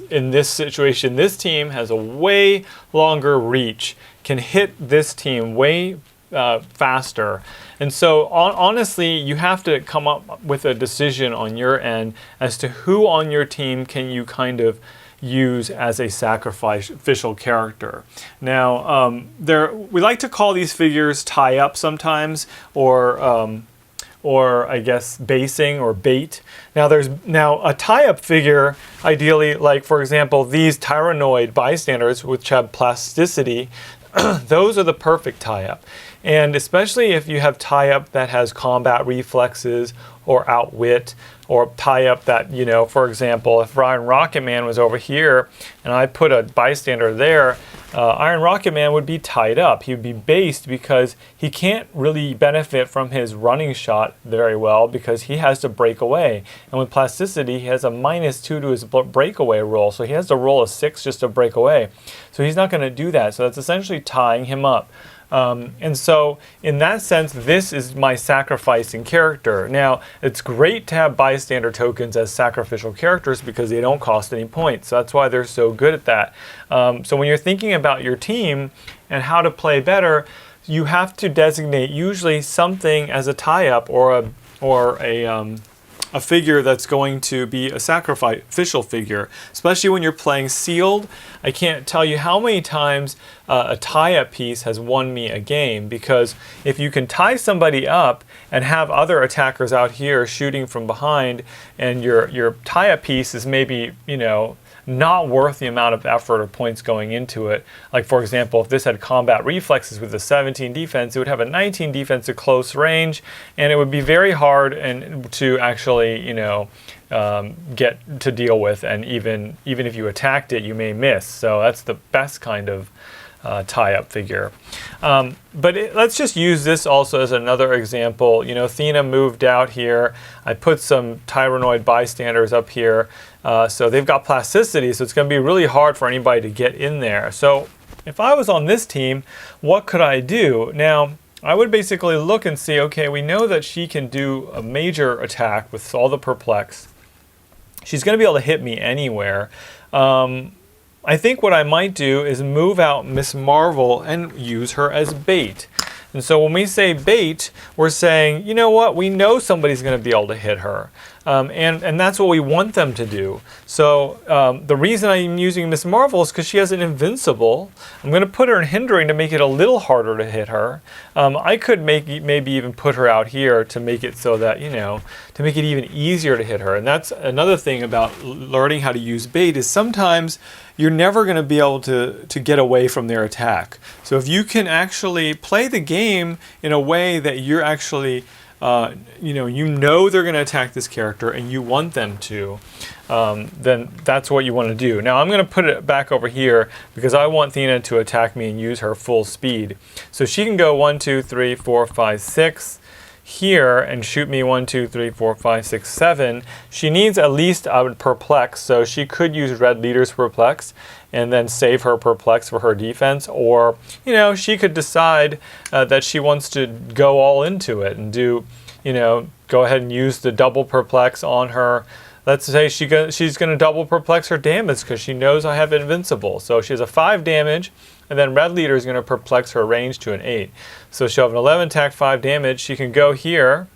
situation, this team has a way longer reach, can hit this team way faster. And so honestly, you have to come up with a decision on your end as to who on your team can you kind of use as a sacrificial character. Now, we like to call these figures tie up sometimes, or I guess basing or bait. Now a tie-up figure, ideally, like for example, these tyrannoid bystanders which have plasticity, those are the perfect tie-up. And especially if you have tie-up that has combat reflexes or outwit, or tie-up that, you know, for example, if Iron Rocket Man was over here and I put a bystander there, Iron Rocket Man would be tied up. He would be based because he can't really benefit from his running shot very well because he has to break away. And with plasticity, he has a -2 to his breakaway roll, so he has to roll a 6 just to break away. So he's not going to do that. So that's essentially tying him up. And so in that sense, this is my sacrificing character. Now, it's great to have bystander tokens as sacrificial characters because they don't cost any points. So that's why they're so good at that. So when you're thinking about your team and how to play better, you have to designate usually something as a tie-up or a figure that's going to be a sacrificial figure, especially when you're playing sealed. I can't tell you how many times a tie-up piece has won me a game, because if you can tie somebody up and have other attackers out here shooting from behind, and your tie-up piece is maybe, you know, not worth the amount of effort or points going into it. Like for example, if this had combat reflexes with a 17 defense, it would have a 19 defense at close range, and it would be very hard to actually, you know, get to deal with, and even if you attacked it, you may miss. So that's the best kind of tie-up figure. But let's just use this also as another example. You know, Athena moved out here. I put some tyrannoid bystanders up here. So they've got plasticity, so it's going to be really hard for anybody to get in there. So if I was on this team, what could I do? Now, I would basically look and see, okay, we know that she can do a major attack with all the perplex. She's going to be able to hit me anywhere. I think what I might do is move out Miss Marvel and use her as bait. And so when we say bait, we're saying, you know what, we know somebody's going to be able to hit her. And that's what we want them to do. So the reason I'm using Miss Marvel is because she has an invincible. I'm going to put her in hindering to make it a little harder to hit her. I could maybe even put her out here to make it so that, you know, to make it even easier to hit her. And that's another thing about learning how to use bait, is sometimes you're never going to be able to get away from their attack. So if you can actually play the game in a way that you're actually you know they're going to attack this character and you want them to, then that's what you want to do. Now I'm going to put it back over here because I want Athena to attack me and use her full speed. So she can go 1, 2, 3, 4, 5, 6 here and shoot me 1, 2, 3, 4, 5, 6, 7. She needs at least a perplex, so she could use Red Leader's perplex and then save her perplex for her defense, or, you know, she could decide that she wants to go all into it and do, you know, go ahead and use the double perplex on her. Let's say she's going to double perplex her damage because she knows I have invincible. So she has a 5 damage, and then Red Leader is going to perplex her range to an 8. So she'll have an 11 attack, 5 damage. She can go here,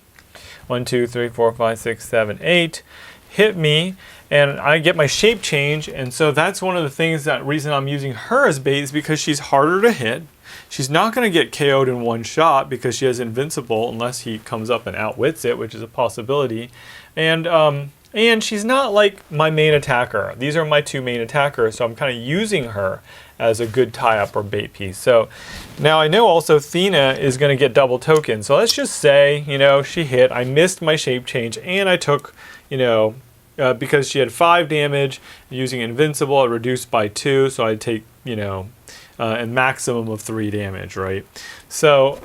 1, 2, 3, 4, 5, 6, 7, 8, hit me, and I get my shape change. And so that's one of the things, that reason I'm using her as bait, is because she's harder to hit. She's not going to get KO'd in one shot because she has invincible unless he comes up and outwits it, which is a possibility. And she's not like my main attacker. These are my 2 main attackers, so I'm kind of using her as a good tie-up or bait piece. So now I know also Athena is going to get double tokens. So let's just say, you know, she hit, I missed my shape change, and I took, you know, because she had 5 damage, using invincible, I reduced by 2, so I'd take, you know, a maximum of 3 damage, right? So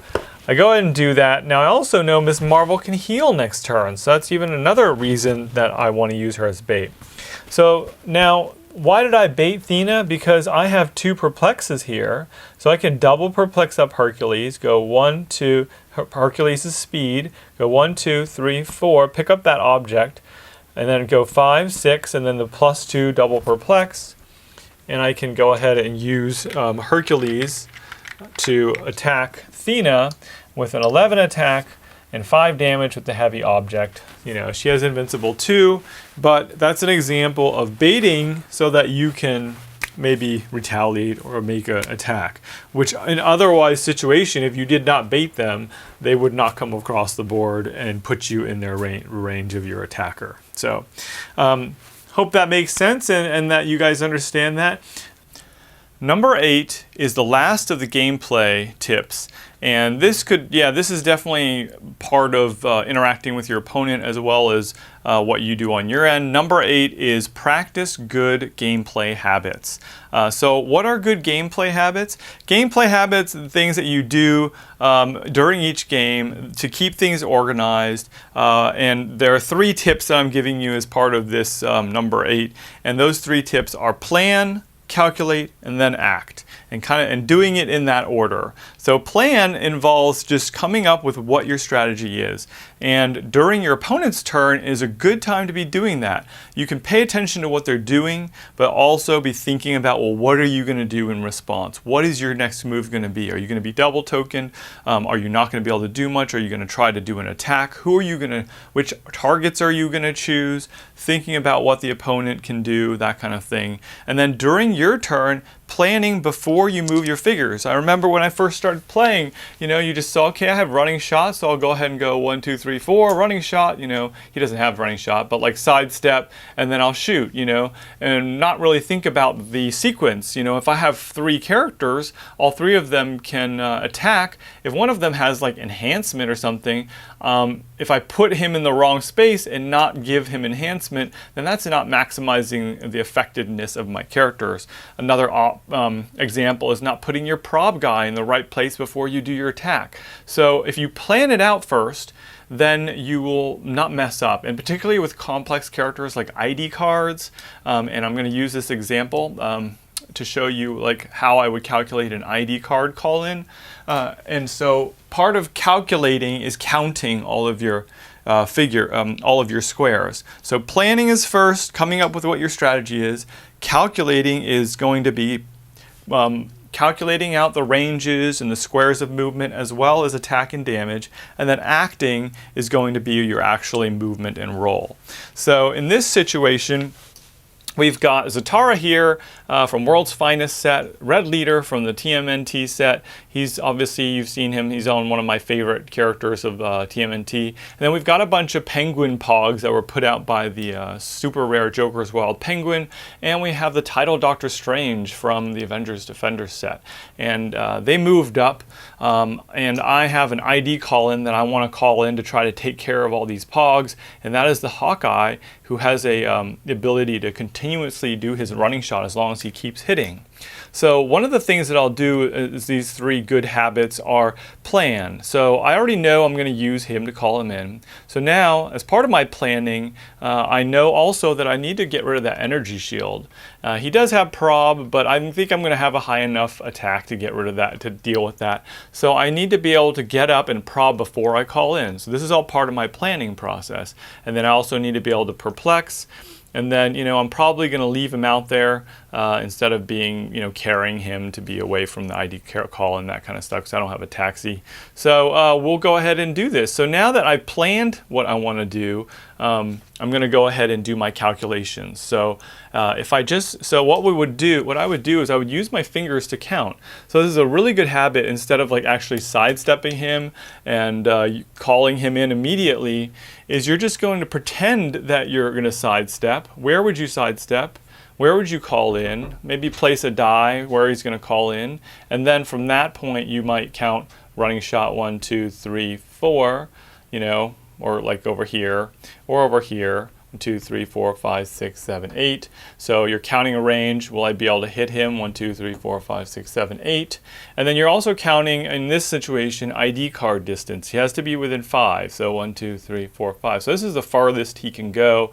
I go ahead and do that. Now I also know Miss Marvel can heal next turn, so that's even another reason that I want to use her as bait. So now why did I bait Thena? Because I have 2 perplexes here. So I can double perplex up Hercules, go 1, 2, Hercules' speed, go 1, 2, 3, 4, pick up that object, and then go 5, 6, and then the +2 double perplex. And I can go ahead and use Hercules to attack Thena with an 11 attack and 5 damage with the heavy object. You know, she has Invincible too, but that's an example of baiting so that you can maybe retaliate or make an attack, which in otherwise situation, if you did not bait them, they would not come across the board and put you in their range of your attacker. So hope that makes sense and that you guys understand that. Number 8 is the last of the gameplay tips. And this is definitely part of interacting with your opponent as well as what you do on your end. Number 8 is practice good gameplay habits. So what are good gameplay habits? Gameplay habits, things that you do during each game to keep things organized. And there are 3 tips that I'm giving you as part of this number 8. And those 3 tips are plan, calculate, and then act, and doing it in that order. So plan involves just coming up with what your strategy is, and during your opponent's turn is a good time to be doing that. You can pay attention to what they're doing, but also be thinking about, well, what are you going to do in response? What is your next move going to be? Are you going to be double token? Are you not going to be able to do much? Are you going to try to do an attack? Which targets are you going to choose? Thinking about what the opponent can do, that kind of thing. And then during your turn, planning before you move your figures. I remember when I first started playing, you just saw, okay, I have running shot, so I'll go ahead and go 1, 2, 3, 4, running shot. He doesn't have running shot, but like sidestep, and then I'll shoot, and not really think about the sequence. If I have 3 characters, all 3 of them can attack. If one of them has like enhancement or something, if I put him in the wrong space and not give him enhancement, then that's not maximizing the effectiveness of my characters. Another example is not putting your prob guy in the right place before you do your attack. So if you plan it out first, then you will not mess up. And particularly with complex characters like ID cards, and I'm going to use this example to show you like how I would calculate an ID card call in. And so part of calculating is counting all of your all of your squares. So planning is first, coming up with what your strategy is. Calculating is going to be calculating out the ranges and the squares of movement as well as attack and damage. And then acting is going to be your actually movement and roll. So in this situation, we've got Zatara here from World's Finest set, Red Leader from the TMNT set. He's obviously, you've seen him, he's on one of my favorite characters of TMNT. And then we've got a bunch of Penguin Pogs that were put out by the super rare Joker's Wild Penguin. And we have the title Doctor Strange from the Avengers Defenders set. And they moved up. And I have an ID call-in that I want to call in to try to take care of all these Pogs. And that is the Hawkeye, who has the ability to continuously do his running shot as long as he keeps hitting. So one of the things that I'll do is these 3 good habits are plan. So I already know I'm going to use him to call him in. So now, as part of my planning, I know also that I need to get rid of that energy shield. He does have prob, but I think I'm going to have a high enough attack to get rid of that, to deal with that. So I need to be able to get up and prob before I call in. So this is all part of my planning process. And then I also need to be able to perplex. And then, I'm probably going to leave him out there instead of being, carrying him to be away from the ID call and that kind of stuff, because I don't have a taxi. So we'll go ahead and do this. So now that I've planned what I want to do, I'm going to go ahead and do my calculations. So what I would do is I would use my fingers to count. So this is a really good habit. Instead of like actually sidestepping him and calling him in immediately, is you're just going to pretend that you're going to sidestep. Where would you sidestep? Where would you call in? Maybe place a die where he's going to call in. And then from that point, you might count running shot 1, 2, 3, 4, or like over here, or over here. 1, 2, 3, 4, 5, 6, 7, 8. So you're counting a range. Will I be able to hit him? 1, 2, 3, 4, 5, 6, 7, 8. And then you're also counting, in this situation, ID card distance. He has to be within 5. So 1, 2, 3, 4, 5. So this is the farthest he can go.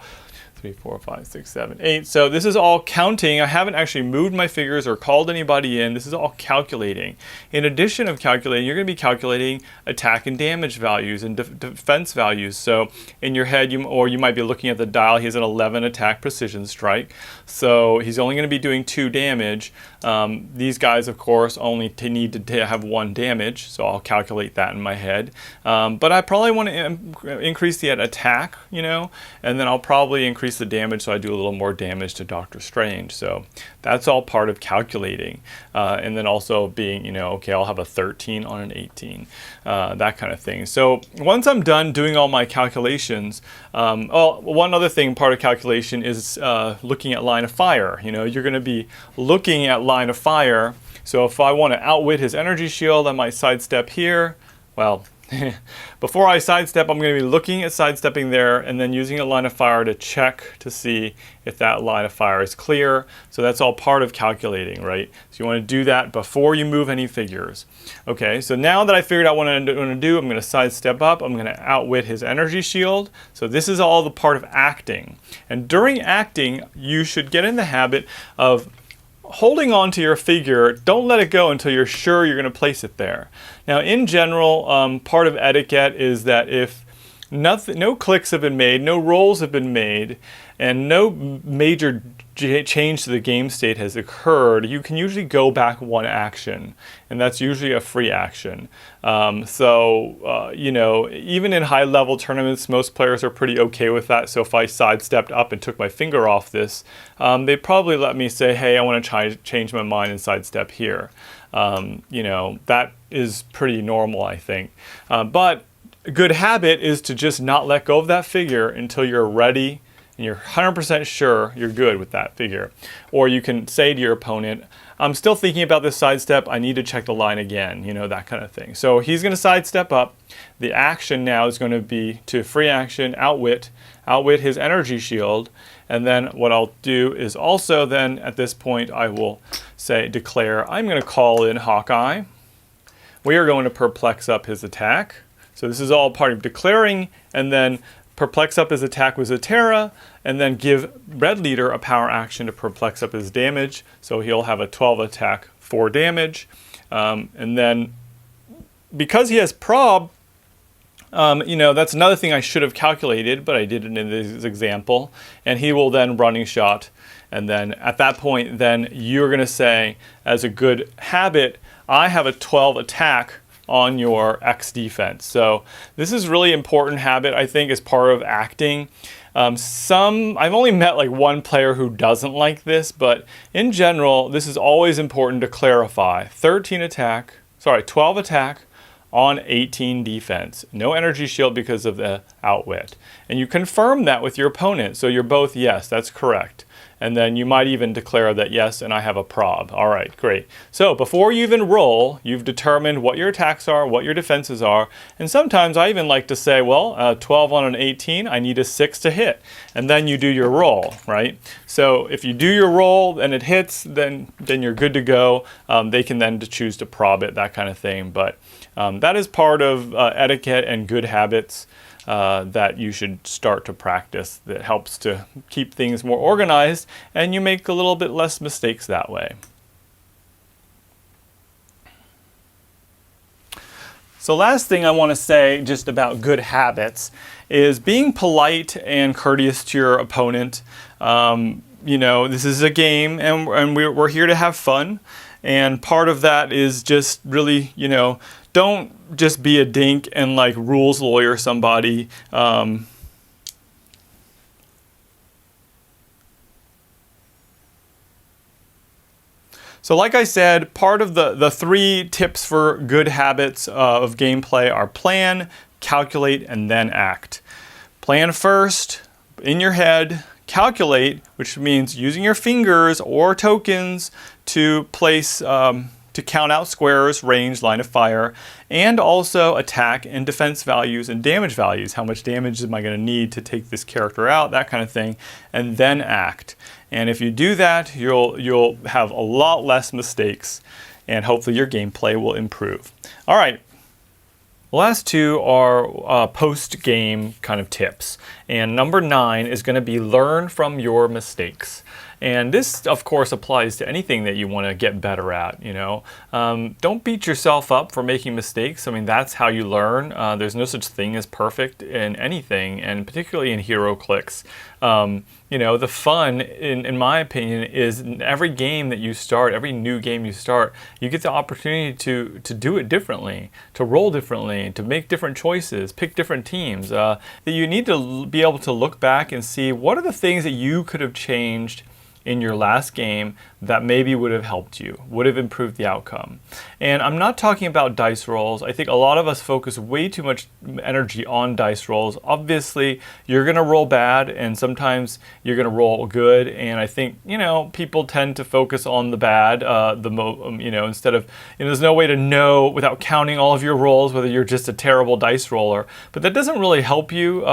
3, 4, 5, 6, 7, 8. So this is all counting. I haven't actually moved my figures or called anybody in. This is all calculating. In addition of calculating, you're going to be calculating attack and damage values and defense values. So in your head, you might be looking at the dial. He has an 11 attack precision strike. So he's only going to be doing 2 damage. These guys, of course, only need to have 1 damage. So I'll calculate that in my head. But I probably want to increase the attack, you know, and then I'll probably increase the damage so I do a little more damage to Doctor Strange. So that's all part of calculating. And then also being, you know, okay, I'll have a 13 on an 18, that kind of thing. So once I'm done doing all my calculations, one other thing, part of calculation is looking at line of fire. You know, you're going to be looking at line of fire. So if I want to outwit his energy shield, I might sidestep here. Well, before I sidestep, I'm going to be looking at sidestepping there and then using a line of fire to check to see if that line of fire is clear. So that's all part of calculating, right? So you want to do that before you move any figures. Okay, so now that I figured out what I'm going to do, I'm going to sidestep up. I'm going to outwit his energy shield. So this is all the part of acting. And during acting, you should get in the habit of holding on to your figure. Don't let it go until you're sure you're going to place it there. Now, in general, part of etiquette is that if no clicks have been made, no rolls have been made, and no major change to the game state has occurred, you can usually go back 1 action, and that's usually a free action. You know, even in high-level tournaments, most players are pretty okay with that. So if I sidestepped up and took my finger off this, they'd probably let me say, hey, I want to change my mind and sidestep here. You know, that is pretty normal, I think. But a good habit is to just not let go of that figure until you're ready and you're 100% sure you're good with that figure. Or you can say to your opponent, I'm still thinking about this sidestep, I need to check the line again, you know, that kind of thing. So he's going to sidestep up. The action now is going to be to free action, outwit his energy shield. And then what I'll do is also then at this point I will declare, I'm going to call in Hawkeye. We are going to perplex up his attack. So this is all part of declaring, and then perplex up his attack with Zatara, and then give Red Leader a power action to perplex up his damage. So he'll have a 12 attack, 4 damage. And then because he has prob, you know, that's another thing I should have calculated, but I did it in this example. And he will then running shot. And then at that point, then you're going to say, as a good habit, I have a 12 attack on your X defense. So this is really important habit, I think, as part of acting. I've only met like 1 player who doesn't like this, but in general, this is always important to clarify. 12 attack on 18 defense. No energy shield because of the outwit. And you confirm that with your opponent. So you're both, yes, that's correct. And then you might even declare that, yes, and I have a prob. All right, great. So before you even roll, you've determined what your attacks are, what your defenses are. And sometimes I even like to say, well, 12 on an 18, I need a 6 to hit. And then you do your roll, right? So if you do your roll and it hits, then you're good to go. They can then choose to prob it, that kind of thing. But that is part of etiquette and good habits that you should start to practice, that helps to keep things more organized, and you make a little bit less mistakes that way. So last thing I want to say just about good habits is being polite and courteous to your opponent. You know, this is a game, and we're here to have fun. And part of that is just really, you know, don't just be a dink and like rules lawyer somebody. So like I said, part of the 3 tips for good habits of gameplay are plan, calculate, and then act. Plan first, in your head. Calculate, which means using your fingers or tokens to place, to count out squares, range, line of fire, and also attack and defense values and damage values. How much damage am I going to need to take this character out, that kind of thing, and then act. And if you do that, you'll have a lot less mistakes, and hopefully your gameplay will improve. All right. The last two are post-game kind of tips. And number 9 is going to be learn from your mistakes. And this, of course, applies to anything that you want to get better at, you know. Don't beat yourself up for making mistakes. I mean, that's how you learn. There's no such thing as perfect in anything, and particularly in HeroClix. You know, the fun, in my opinion, is in every game that you start, every new game you start, you get the opportunity to do it differently, to roll differently, to make different choices, pick different teams. That you need to be able to look back and see what are the things that you could have changed in your last game that maybe would have helped you, would have improved the outcome. And I'm not talking about dice rolls. I think a lot of us focus way too much energy on dice rolls. Obviously, you're gonna roll bad and sometimes you're gonna roll good. And I think, you know, people tend to focus on the bad, you know, instead of, you know, there's no way to know without counting all of your rolls whether you're just a terrible dice roller. But that doesn't really help you.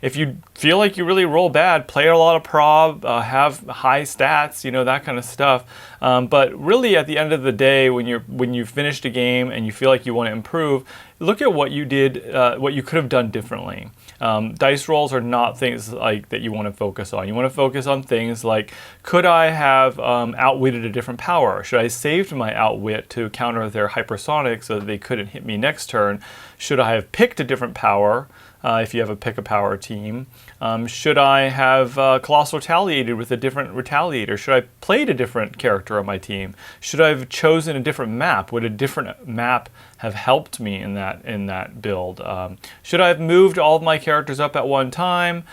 If you feel like you really roll bad, play a lot of prob, have high stats, you know, that kind of stuff. But really, at the end of the day, when you finished a game and you feel like you want to improve, look at what you did, what you could have done differently. Dice rolls are not things like that you want to focus on. You want to focus on things like, could I have outwitted a different power? Should I have saved my outwit to counter their hypersonic so that they couldn't hit me next turn? Should I have picked a different power? If you have a pick a power team. Should I have Colossal Retaliated with a different Retaliator? Should I played a different character on my team? Should I have chosen a different map? Would a different map have helped me in that build? Should I have moved all of my characters up at one time?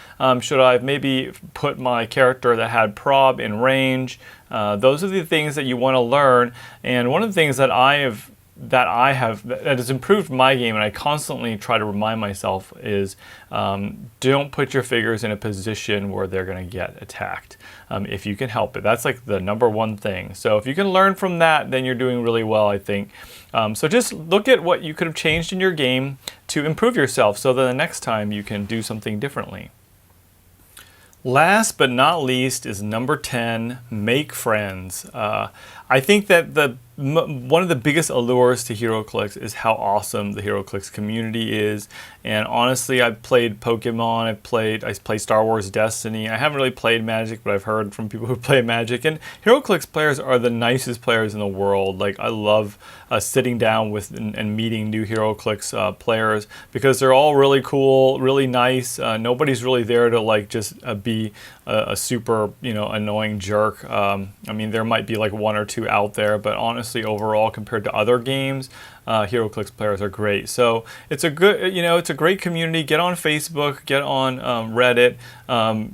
Should I have maybe put my character that had prob in range? Those are the things that you want to learn. And one of the things that has improved my game, and I constantly try to remind myself, is don't put your figures in a position where they're going to get attacked if you can help it. That's like the number one thing. So if you can learn from that, then you're doing really well, I think. So just look at what you could have changed in your game to improve yourself so that the next time you can do something differently. Last but not least is number 10, make friends. I think that one of the biggest allures to HeroClix is how awesome the HeroClix community is. And honestly, I've played Pokemon, I play Star Wars Destiny. I haven't really played Magic, but I've heard from people who play Magic. And HeroClix players are the nicest players in the world. Like, I love sitting down with and meeting new HeroClix players because they're all really cool, really nice. Nobody's really there to like just be a super, you know, annoying jerk. I mean, there might be like one or two out there, but honestly, overall, compared to other games, HeroClix players are great. So it's a good, you know, it's a great community. Get on Facebook, get on Reddit.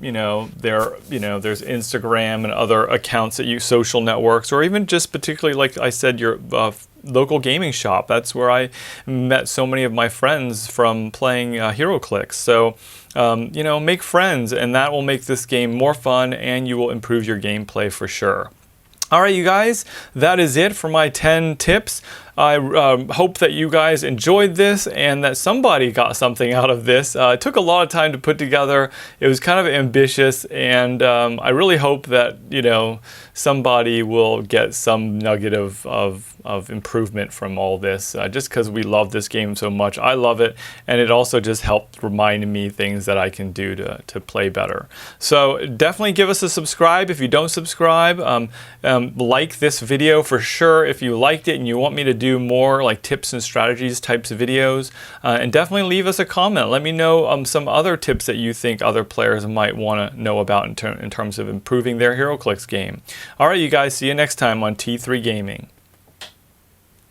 You know, there's Instagram and other accounts that use social networks, or even just particularly, like I said, your local gaming shop. That's where I met so many of my friends from playing HeroClix. So, you know, make friends, and that will make this game more fun, and you will improve your gameplay for sure. All right, you guys, that is it for my 10 tips. I hope that you guys enjoyed this and that somebody got something out of this. It took a lot of time to put together. It was kind of ambitious, and I really hope that, you know, somebody will get some nugget of improvement from all this, just because we love this game so much. I love it, and it also just helped remind me things that I can do to play better. So definitely give us a subscribe if you don't subscribe. Like this video for sure if you liked it and you want me to do more like tips and strategies types of videos, and definitely leave us a comment. Let me know some other tips that you think other players might want to know about in terms of improving their HeroClix game. All right, you guys, see you next time on T3 Gaming.